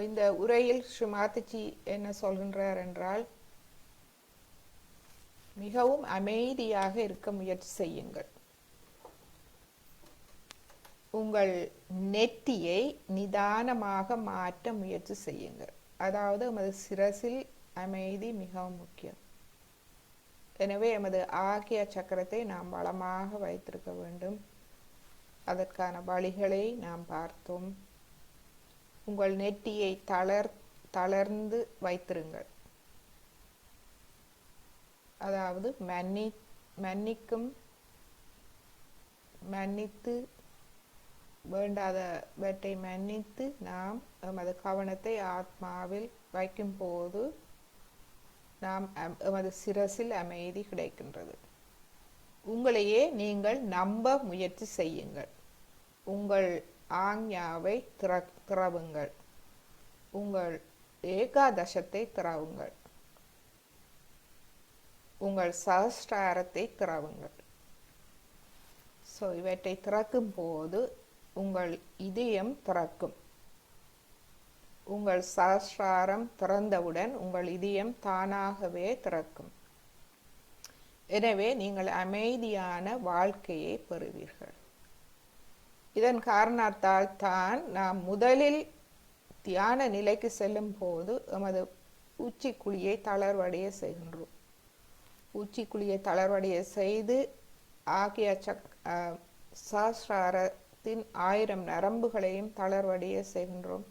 இந்த உரையில் ஸ்ரீ மாதச்சி என்ன சொல்கின்றார் என்றால், மிகவும் அமைதியாக இருக்க முயற்சி செய்யுங்கள். உங்கள் நெற்றியை நிதானமாக மாற்ற முயற்சி செய்யுங்கள். அதாவது எமது சிரசில் அமைதி மிகவும் முக்கியம். எனவே எமது ஆகிய சக்கரத்தை நாம் வளமாக வைத்திருக்க வேண்டும். அதற்கான வழிகளை நாம் பார்த்தோம். உங்கள் நெற்றியை தளர்ந்து வைத்திருங்கள். அதாவது மன்னித்து வேண்டாதவற்றை மன்னித்து நாம் எமது கவனத்தை ஆத்மாவில் வைக்கும் போது நாம் எமது சிரசில் அமைதி கிடைக்கின்றது. உங்களையே நீங்கள் நம்ப முயற்சி செய்யுங்கள். உங்கள் ஆஞ்ஞாவை திறவுங்கள். உங்கள் ஏகாதசத்தை திறவுங்கள். உங்கள் சஹஸ்ராரத்தை திறவுங்கள். இவற்றை திறக்கும் போது உங்கள் இதயம் திறக்கும். உங்கள் சஹஸ்ராரம் திறந்தவுடன் உங்கள் இதயம் தானாகவே திறக்கும். எனவே நீங்கள் அமைதியான வாழ்க்கையை பெறுவீர்கள். இதன் காரணத்தால் தான் நாம் முதலில் தியான நிலைக்கு செல்லும் போது எமது உச்சிக்குழியை தளர்வடைய செய்கின்றோம். உச்சிக்குழியை தளர்வடைய செய்து ஆகிய சஹஸ்ராரத்தின் 1000 நரம்புகளையும் தளர்வடைய செய்கின்றோம்.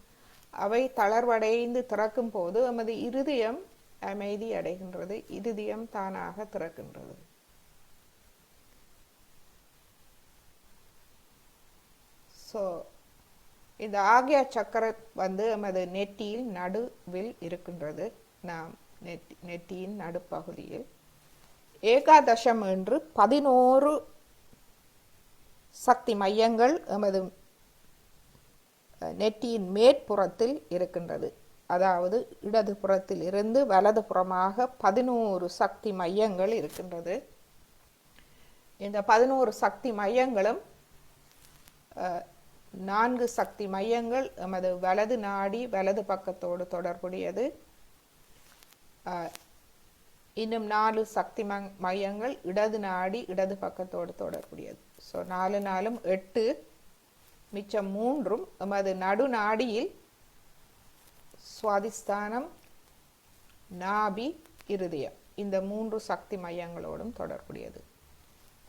அவை தளர்வடைந்து திறக்கும் போது எமது இருதயம் அமைதி அடைகின்றது. இருதயம் தானாக திறக்கின்றது. இந்த ஆகிய சக்கரம் எமது நெற்றியில் நடுவில் இருக்கின்றது. நாம் நெற்றியின் நடுப்பகுதியில் ஏகாதசம் என்று 11 சக்தி மையங்கள் எமது நெற்றியின் மேற்புறத்தில் இருக்கின்றது. அதாவது இடது புறத்தில் இருந்து வலது புறமாக 11 சக்தி மையங்கள் இருக்கின்றது. இந்த 11 சக்தி மையங்களும் 4 சக்தி மையங்கள் எமது வலது நாடி வலது பக்கத்தோடு தொடர்புடையது. இன்னும் 4 சக்தி மையங்கள் இடது நாடி இடது பக்கத்தோடு தொடர்புடையது. ஸோ 4 4 8, மிச்சம் 3 எமது நடு நாடியில் சுவாதிஸ்தானம், நாபி, இருதயம், இந்த 3 சக்தி மையங்களோடும் தொடர்புடையது.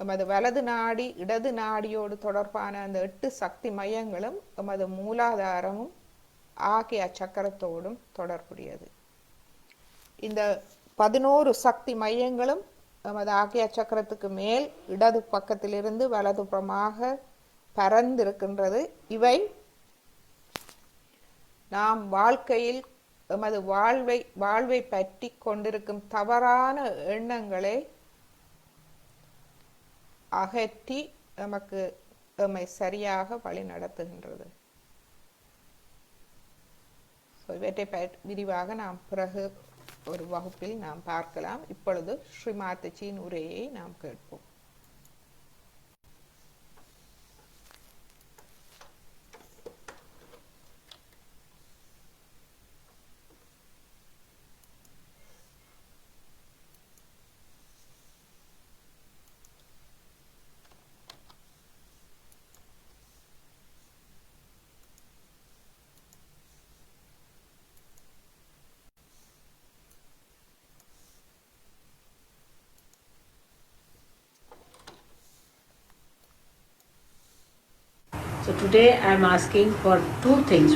எமது வலது நாடி இடது நாடியோடு தொடர்பான அந்த 8 சக்தி மையங்களும் எமது மூலாதாரமும் ஆகிய சக்கரத்தோடும் தொடர்புடையது. இந்த 11 சக்தி மையங்களும் நமது ஆகிய சக்கரத்துக்கு மேல் இடது பக்கத்திலிருந்து வலதுபுறமாக பரந்திருக்கின்றது. இவை நாம் வாழ்க்கையில் எமது வாழ்வை பற்றி கொண்டிருக்கும் தவறான எண்ணங்களை அகற்றி எம்மை சரியாக வழி நடத்துகின்றது. இவற்றை விரிவாக நாம் பிறகு ஒரு வகுப்பில் நாம் பார்க்கலாம். இப்பொழுது ஸ்ரீ மாதாஜியின் உரையை நாம் கேட்போம். So today I am asking for 2 things.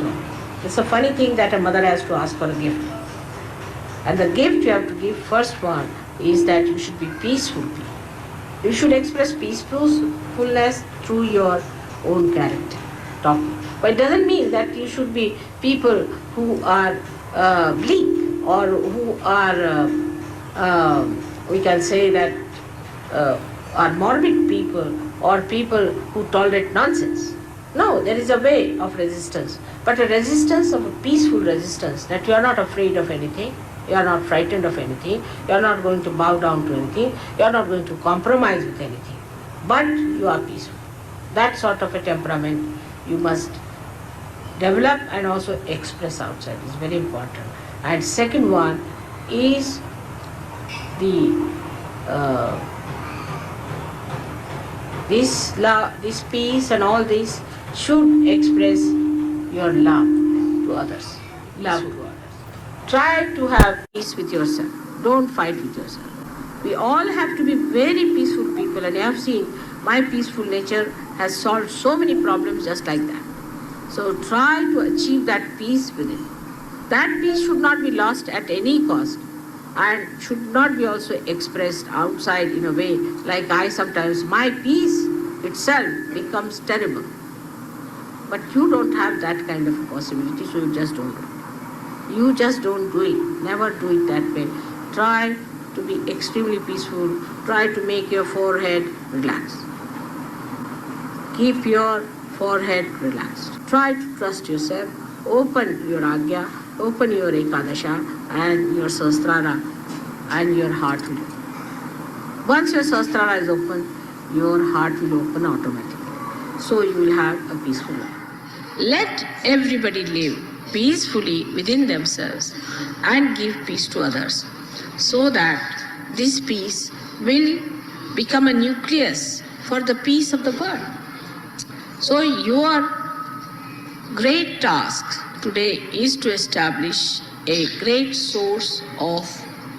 It's a funny thing that a mother has to ask for a gift. And the gift you have to give, first one, is that you should be peaceful. You should express peacefulness through your own character, talking. But it doesn't mean that you should be people who are bleak or who are, we can say that, are morbid people or people who tolerate nonsense. No, there is a way of resistance, but a resistance of a peaceful resistance, that you are not afraid of anything, you are not frightened of anything, you are not going to bow down to anything, you are not going to compromise with anything, but you are peaceful. That sort of a temperament you must develop and also express outside. It's very important. And second one is the this love, this peace and all this should express your love to others. Love to others. Try to have peace with yourself. Don't fight with yourself. We all have to be very peaceful people, and I have seen my peaceful nature has solved so many problems just like that. So try to achieve that peace within. That peace should not be lost at any cost, and should not be also expressed outside in a way like I sometimes, my peace itself becomes terrible. But you don't have that kind of a possibility, so you just don't do it. You just don't do it. Never do it that way. Try to be extremely peaceful. Try to make your forehead relaxed. Keep your forehead relaxed. Try to trust yourself. Open your Agya, open your Ekadasha and your Sahasrara, and your heart will open. Once your Sahasrara is open, your heart will open automatically. So you will have a peaceful life. Let everybody live peacefully within themselves and give peace to others, so that this peace will become a nucleus for the peace of the world. So your great task today is to establish a great source of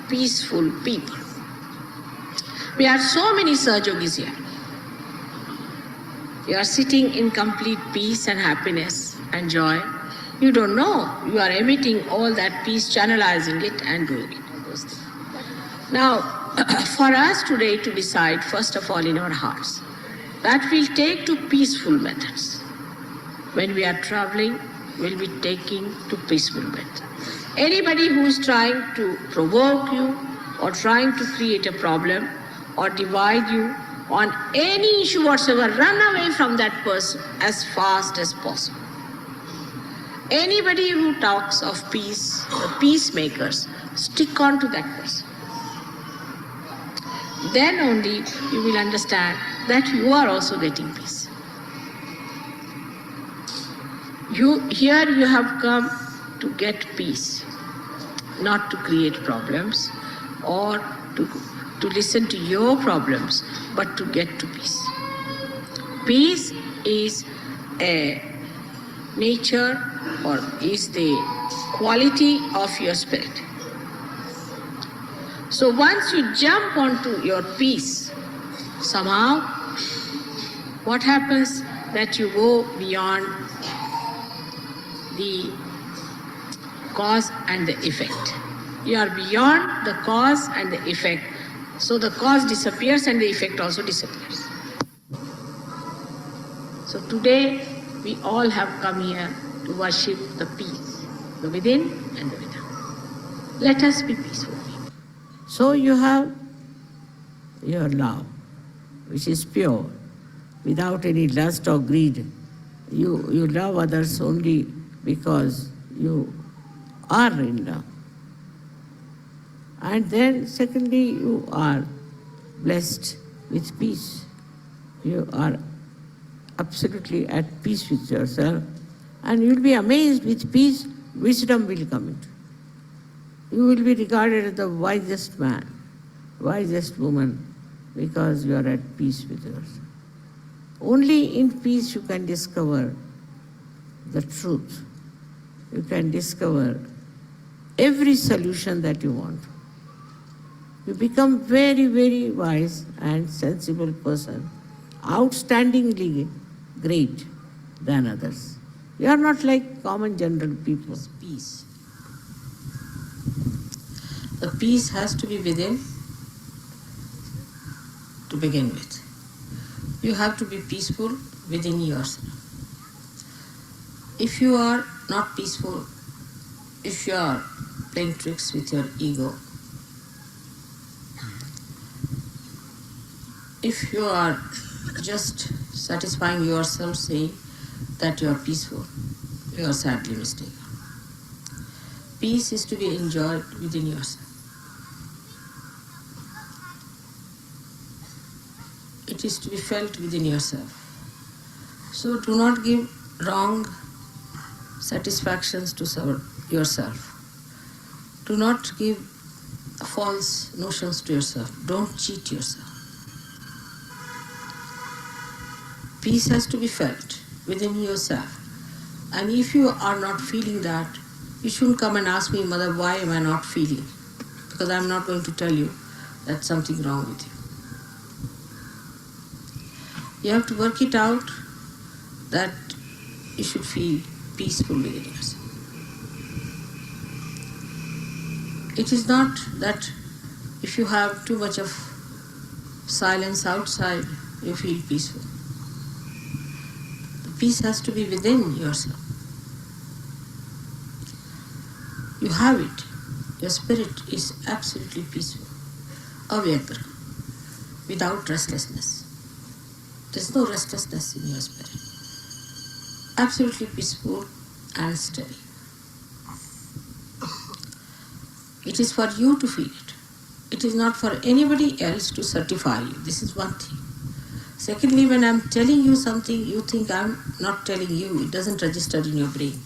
peaceful people. We have so many Sahajogis here. You are sitting in complete peace and happiness and joy. You don't know. You are emitting all that peace, channelizing it and doing it. Now, for us today to decide, first of all, in our hearts, that we'll take to peaceful methods. When we are traveling, we'll be taking to peaceful methods. Anybody who is trying to provoke you or trying to create a problem or divide you on any issue whatsoever, run away from that person as fast as possible. Anybody who talks of peace, the peacemakers, stick on to that person. Then only you will understand that you are also getting peace. Here you have come to get peace. not to create problems or to listen to your problems, but to get to peace. Peace is a nature or is the quality of your spirit. So once you jump onto your peace, somehow what happens that you go beyond the cause and the effect. You are beyond the cause and the effect. So the cause disappears and the effect also disappears. So today we all have come here to worship the peace, the within and the without. Let us be peaceful people. So you have your love, which is pure, without any lust or greed. You love others only because you are in love. And then secondly, you are blessed with peace. You are absolutely at peace with yourself, and you will be amazed with peace, wisdom will come into. You will be regarded as the wisest man, wisest woman, because you are at peace with yourself. Only in peace you can discover the truth. You can discover every solution that you want. You become very, very wise and sensible person, outstandingly great than others. You are not like common general people. Peace. The peace has to be within to begin with. You have to be peaceful within yourself. If you are not peaceful, if you are playing tricks with your ego, if you are just satisfying yourself saying that you are peaceful, you are sadly mistaken. Peace is to be enjoyed within yourself. It is to be felt within yourself. So do not give wrong satisfactions to yourself. Do not give false notions to yourself. Don't cheat yourself. Peace has to be felt within yourself. And if you are not feeling that, you shouldn't come and ask me, Mother, why am I not feeling? Because I'm not going to tell you that's something wrong with you. You have to work it out that you should feel peaceful within yourself. It is not that if you have too much of silence outside, you feel peaceful. The peace has to be within yourself. You have it. Your spirit is absolutely peaceful. Avyagra, without restlessness. There's no restlessness in your spirit. Absolutely peaceful and steady. It is for you to feel it. It is not for anybody else to certify you. This is one thing. Secondly, when I'm telling you something, you think I'm not telling you. It doesn't register in your brain.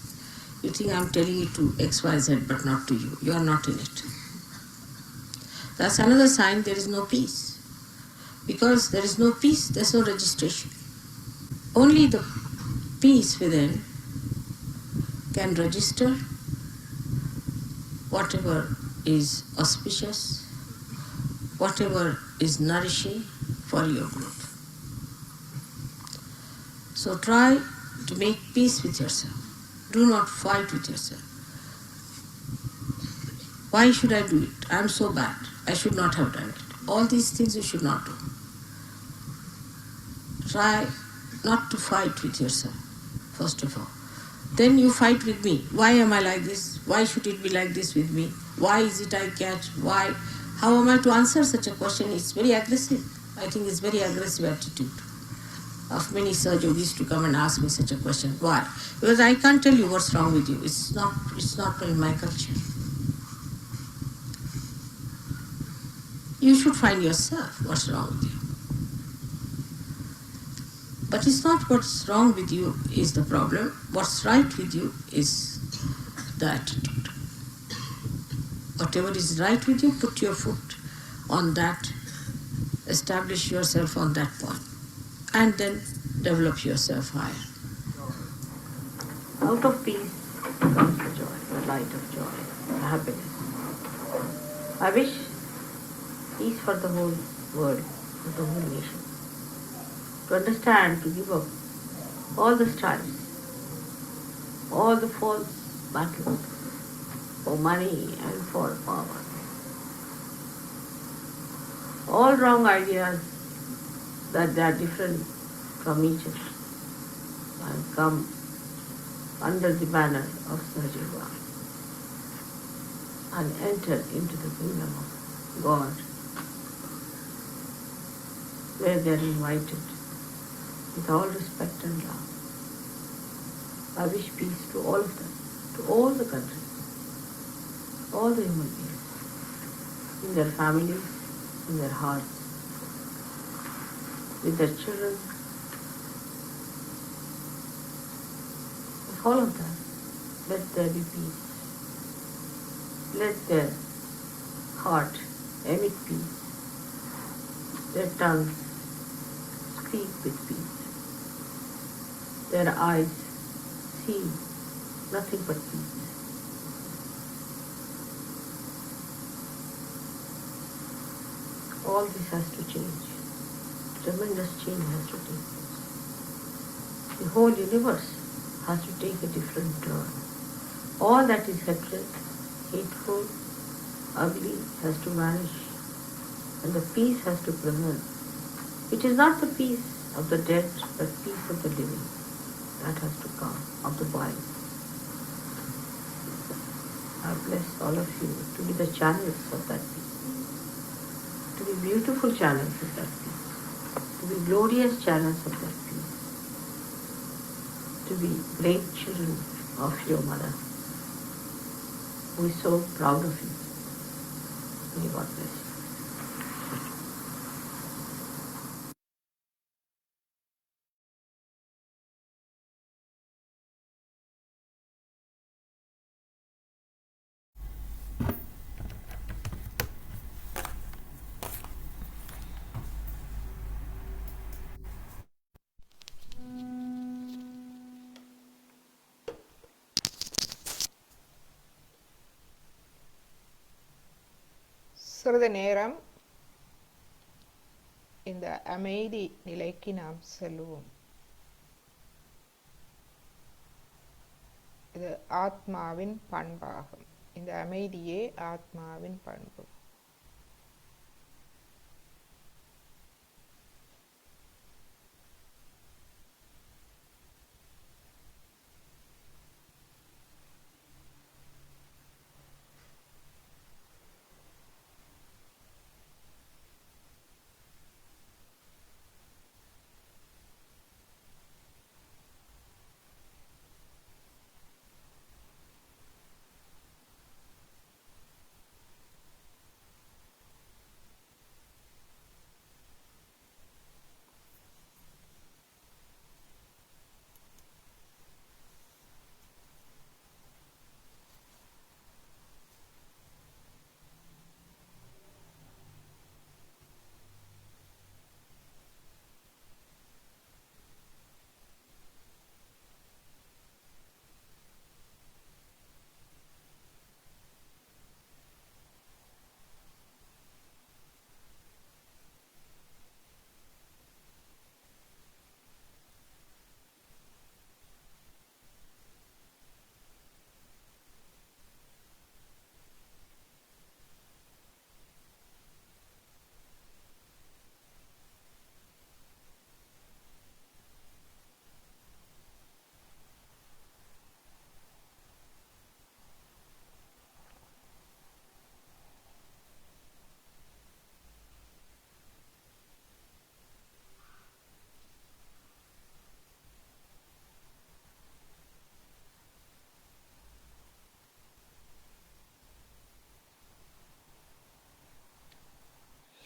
You think I'm telling it to XYZ, but not to you. You are not in it. That's another sign there is no peace. Because there is no peace, there's no registration. Only the peace within can register whatever is auspicious, whatever is nourishing for your growth. So try to make peace with yourself. Do not fight with yourself. Why should I do it? I'm so bad. I should not have done it. All these things you should not do. Try not to fight with yourself, first of all. Then you fight with me. Why am I like this? Why should it be like this with me? Why is it I catch? Why? How am I to answer such a question? It's very aggressive. I think it's very aggressive attitude of many Sahajogis to come and ask me such a question. Why? Because I can't tell you what's wrong with you. It's not in my culture. You should find yourself what's wrong with you. But it's not what's wrong with you is the problem. What's right with you is the attitude. Whatever is right with you, put your foot on that, establish yourself on that point, and then develop yourself higher. Out of peace comes the joy, the light of joy, the happiness. I wish peace for the whole world, for the whole nation. To understand, to give up all the strifes, all the false battles for money and for power, all wrong ideas that they are different from each other, and come under the banner of Sahajirva and enter into the kingdom of God, where they are invited with all respect and love. I wish peace to all of them, to all the countries, all the human beings, in their families, in their hearts, with their children, with all of them. Let there be peace. Let their heart emit peace. Their tongues speak with peace. Their eyes see nothing but peace. All this has to change. Tremendous change has to take place. The whole universe has to take a different turn. All that is hatred, hateful, ugly has to vanish, and the peace has to prevail. It is not the peace of the dead, but peace of the living. That has to come, of the body. I bless all of you to be the channels of that peace, to be beautiful channels of that peace, to be glorious channels of that peace, to be great children of your mother, who is so proud of you. May God bless you. சிறிது நேரம் இந்த அமைதி நிலைக்கு நாம் செல்லுவோம். இது ஆத்மாவின் பண்பாகும். இந்த அமைதியே ஆத்மாவின் பண்பு.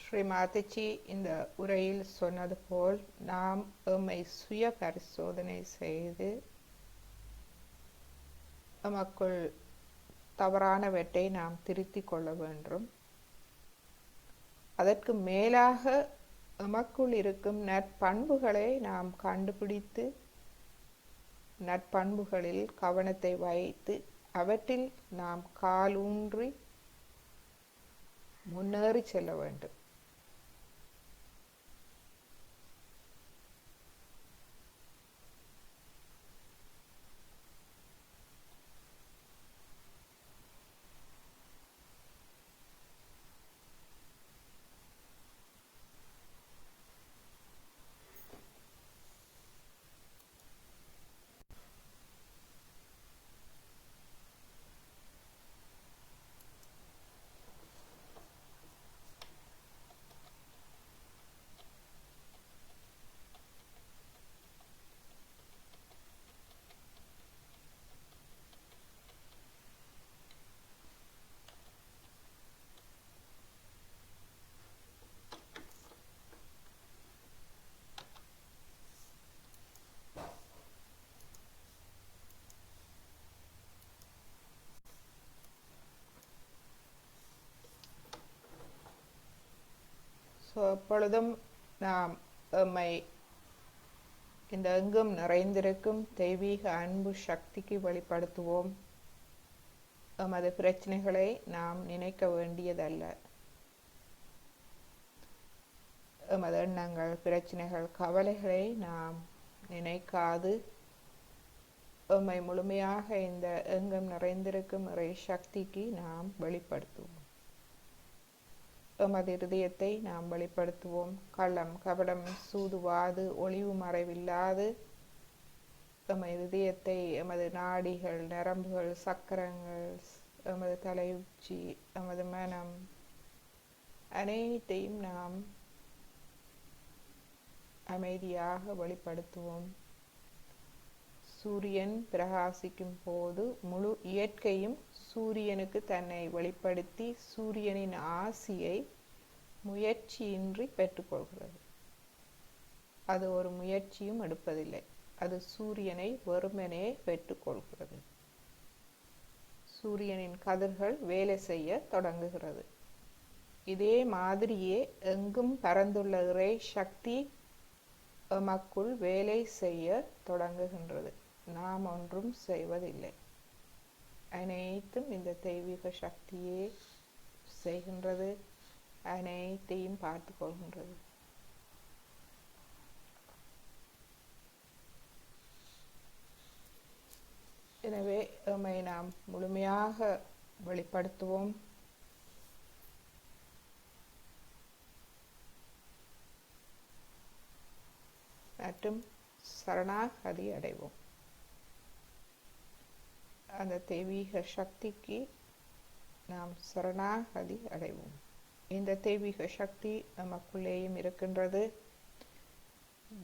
ஸ்ரீ மாதாஜி இந்த உரையில் சொன்னது போல் நாம் எம்மை சுய பரிசோதனை செய்து எமக்குள் தவறானவற்றை நாம் திருத்திக் கொள்ள வேண்டும். அதற்கு மேலாக எமக்குள் இருக்கும் நற்பண்புகளை நாம் கண்டுபிடித்து நற்பண்புகளில் கவனத்தை வைத்து அவற்றில் நாம் காலூன்றி முன்னேறி செல்ல வேண்டும். எப்பொழுதும் நாம் எம்மை இந்த எங்கும் நிறைந்திருக்கும் தெய்வீக அன்பு சக்திக்கு வெளிப்படுத்துவோம். எமது பிரச்சனைகளை நாம் நினைக்க வேண்டியதல்ல. எமது எண்ணங்கள், பிரச்சனைகள், கவலைகளை நாம் நினைக்காது எம்மை முழுமையாக இந்த எங்கும் நிறைந்திருக்கும் இறை சக்திக்கு நாம் வெளிப்படுத்துவோம். எமது இருதயத்தை நாம் வெளிப்படுத்துவோம். கள்ளம், கபடம், சூதுவாது, ஒளிவு மறைவில்லாது எமது இதயத்தை, எமது நாடிகள், நரம்புகள், சக்கரங்கள், எமது தலையுச்சி, எமது மனம் அனைத்தையும் நாம் அமைதியாக வெளிப்படுத்துவோம். சூரியன் பிரகாசிக்கும் போது முழு இயற்கையும் சூரியனுக்கு தன்னை வெளிப்படுத்தி சூரியனின் ஆசியை முயற்சியின்றி பெற்றுக்கொள்கிறது. அது ஒரு முயற்சியும் எடுப்பதில்லை. அது சூரியனை வெறுமனே பெற்றுக்கொள்கிறது. சூரியனின் கதிர்கள் வேலை செய்ய தொடங்குகிறது. இதே மாதிரியே எங்கும் பரந்துள்ள இறை சக்தி எமக்குள் வேலை செய்ய தொடங்குகின்றது. நாம் ஒன்றும் செய்வதில்லை. அனைத்தும் இந்த தெய்வீக சக்தியே செய்கின்றது. அனைத்தையும் பார்த்து கொள்கின்றது. எனவே எம்மை நாம் முழுமையாக வெளிப்படுத்துவோம். மற்றும் சரணாகதி அடைவோம். அந்த தெய்வீக சக்திக்கு நாம் சரணாகதி அடைவோம். இந்த தெய்வீக சக்தி நமக்குள்ளேயும் இருக்கின்றது.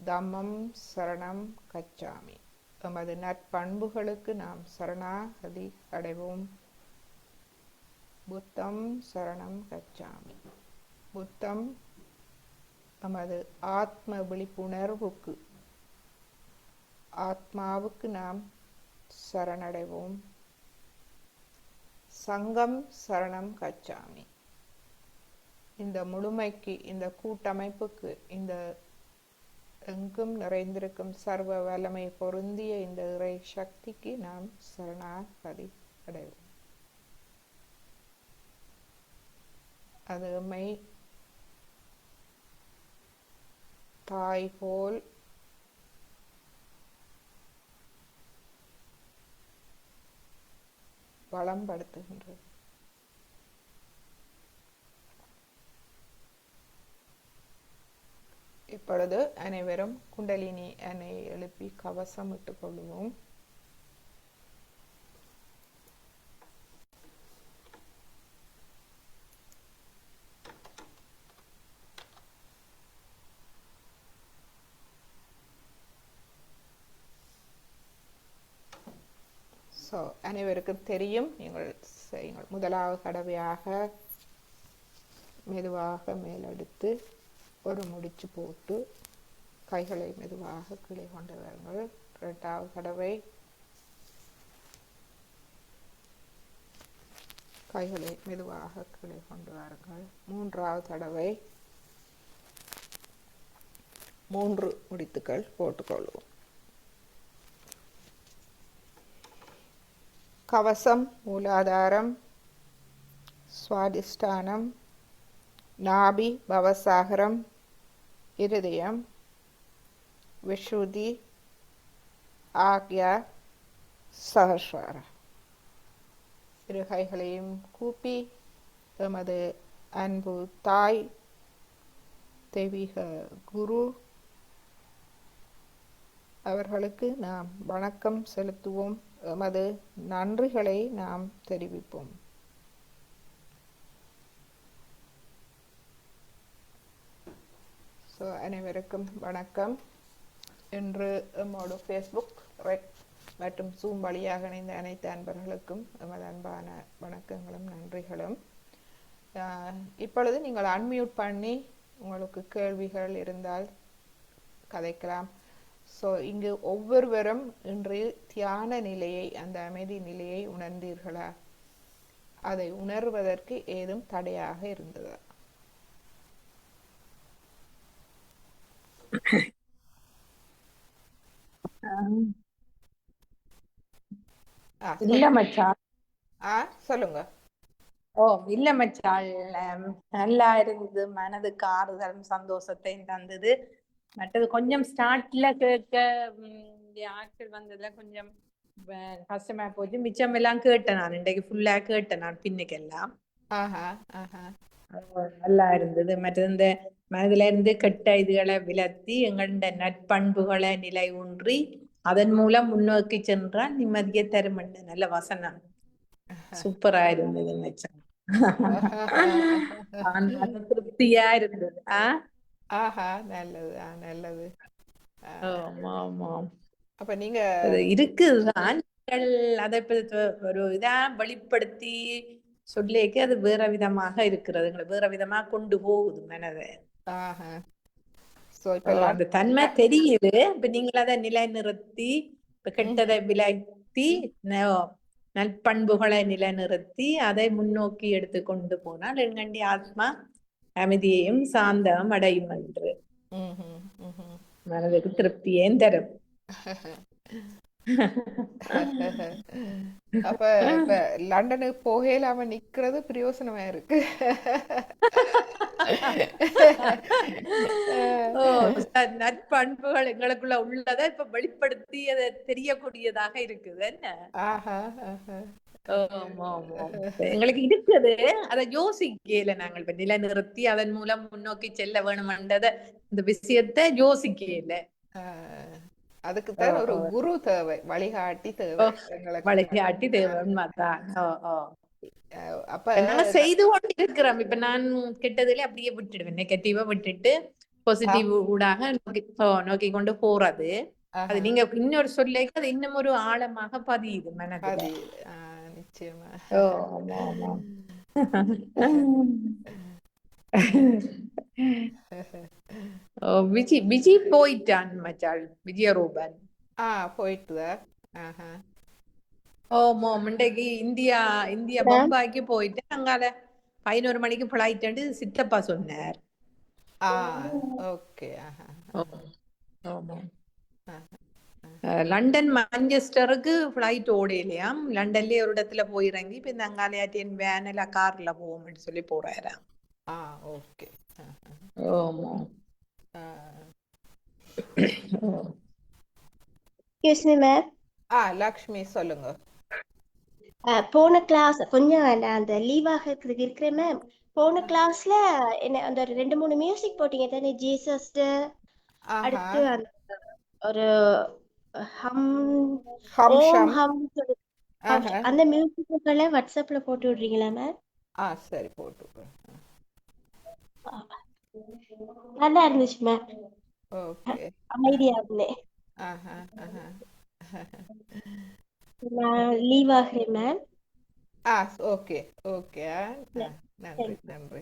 தம்மம் சரணம் கச்சாமி. எமது நற்பண்புகளுக்கு நாம் சரணாகதி அடைவோம். புத்தம் சரணம் கச்சாமி. புத்தம் நமது ஆத்ம விழிப்புணர்வுக்கு, ஆத்மாவுக்கு நாம் சரணடைவோம். சங்கம் சரணம் கச்சாமி. இந்த முழுமைக்கு, இந்த கூட்டமைப்புக்கு, இந்த எங்கும் நிறைந்திருக்கும் சர்வ வல்லமை பொருந்திய இந்த இறை சக்திக்கு நாம் சரணாகதி அடைவோம். அது எம்மை தாய் போல் வளம்படுத்துகின்றது. இப்பொழுது அனைவரும் குண்டலினி அணை எழுப்பி கவசம் இட்டுக் கொள்வோம். அனைவருக்கும் தெரியும். நீங்கள் செய்யுங்கள். முதலாவது தடவையாக மெதுவாக மேலெடுத்து ஒரு முடிச்சு போட்டு கைகளை மெதுவாக கீழே கொண்டு வருங்கள். இரண்டாவது தடவை கைகளை மெதுவாக கீழே கொண்டு வாருங்கள். 3வது தடவை 3 முடித்துக்கள் போட்டுக்கொள்வோம். கவசம், மூலாதாரம், சுவாதிஷ்டானம், நாபி, பவசாகரம், இருதயம், விஷுதி, ஆக்யா, சஹஸ்ரார. இரு கைகளையும் கூப்பி எமது அன்பு தாய் தெய்வீக குரு அவர்களுக்கு நாம் வணக்கம் செலுத்துவோம். எமது நன்றிகளை நாம் தெரிவிப்போம். அனைவருக்கும் வணக்கம். இன்று எம்மோடு ஃபேஸ்புக் மற்றும் ஜூம் வழியாக இணைந்த அனைத்து அன்பர்களுக்கும் எமது அன்பான வணக்கங்களும் நன்றிகளும். இப்பொழுது நீங்கள் அன்மியூட் பண்ணி உங்களுக்கு கேள்விகள் இருந்தால் கதைக்கலாம். இங்கு ஒவ்வொருவரும் இன்று தியான நிலையை, அந்த அமைதி நிலையை உணர்ந்தீர்களா? அதை உணர்வதற்கு ஏதும் தடையாக இருந்ததா? இல்ல மச்சான். சொல்லுங்க. இல்ல மச்சான், நல்லா இருந்தது. மனதுக்கு ஆறுதலும் சந்தோஷத்தையும் தந்தது. மற்றது கொஞ்சம் ஸ்டார்ட்ல கேட்க ஆட்கள் வந்ததுல கொஞ்சம் கஷ்டமா போச்சு. மிச்சம் எல்லாம் கேட்டேன் நான். இன்றைக்கு ஃபுல்லா கேட்டேன் நான் பின்னுக்கெல்லாம். நல்லா இருந்தது. மற்றது இந்த மனதுல இருந்து கெட்ட இதுகளை விலத்தி எங்கள்ட நட்பண்புகளை நிலை ஊன்றி அதன் மூலம் முன்னோக்கி சென்றால் நிம்மதியை தரும். நல்ல வசனம், சூப்பரா இருந்தது மச்சான். திருப்தியா இருந்தது. நல்லது நல்லது. அப்ப நீங்க இருக்குதான் அதை ஒரு இதா வெளிப்படுத்தி சொல்லிக்க அது வேற விதமாக இருக்கிறது, வேற விதமா கொண்டு போகுது மனதை. அந்த தன்மை தெரியுது. இப்ப நீங்கள அதை நிலைநிறுத்தி, இப்ப கெட்டதை விலத்தி நற்பண்புகளை நிலைநிறுத்தி அதை முன்னோக்கி எடுத்து கொண்டு போனால் எங்கண்டி ஆத்மா அமைதியையும் சாந்தம் அடையும் என்று மனதுக்கு திருப்தியேம் தரும். அப்ப இப்ப லண்டனுக்கு போகலாம நிக்கிறது பிரயோசனமா இருக்கு. நற்பண்புகள் எங்களுக்குள்ள உள்ளதை இப்ப வெளிப்படுத்தி அதை தெரியக்கூடியதாக இருக்குது. என்ன எங்களுக்கு இருக்குது, அதை யோசிக்கல. நாங்கள் இப்ப நிலைநிறுத்தி அதன் மூலம் முன்னோக்கி செல்ல வேணும்ன்றத இந்த விஷயத்த யோசிக்கல. அதுக்குத்தான் ஒரு குரு தேவை, வழிகாட்டி தேவை. வழிகாட்டி தேவை. அப்ப நாங்க செய்து கொண்டு இருக்கிறோம். இப்ப நான் கெட்டதுல அப்படியே விட்டுடுவேன், நெகட்டிவா விட்டுட்டு பாசிட்டிவ் ஊடாக நோக்கி கொண்டு போறது. அது நீங்க இன்னொரு சொல்ல அது இன்னும் ஒரு ஆழமாக பதியுது மனதில். நிச்சயமா. விஜி போயிட்டான் மச்சாள், விஜயரூபன். போயிட்டு இன்றைக்கு இந்தியா பம்பாய்க்கு போயிட்டு அங்கால 11 மணிக்கு பிளைட் சித்தப்பா சொன்னார். London மான்செஸ்டருக்கு flight ஓடையிலையாம். லண்டன்லயே ஒரு இடத்துல போய் இறங்கி இப்ப இந்த அங்காலையாட்டியன் வேன்ல கார்ல போவோம்னு சொல்லி போறாராம். லக்ஷ்மி சொல்லுங்க. போன கிளாஸ் கொஞ்சம் அந்த லீவாக இருக்கிறேன் மேம். போன கிளாஸ்ல என்ன அந்த 2-3 மியூசிக் போட்டீங்க தானே, ஜீசஸ் அடுத்து ஒரு அந்த மியூசிக்களை வாட்ஸ்அப்ல போட்டு விடுறீங்களா மேம்? சரி, போட்டு. நல்லா இருந்துச்சு மேம். அமைதியா இருந்தேன். நான் லீவ் ஆகிறேன் மேம். ஓகே. நன்றி.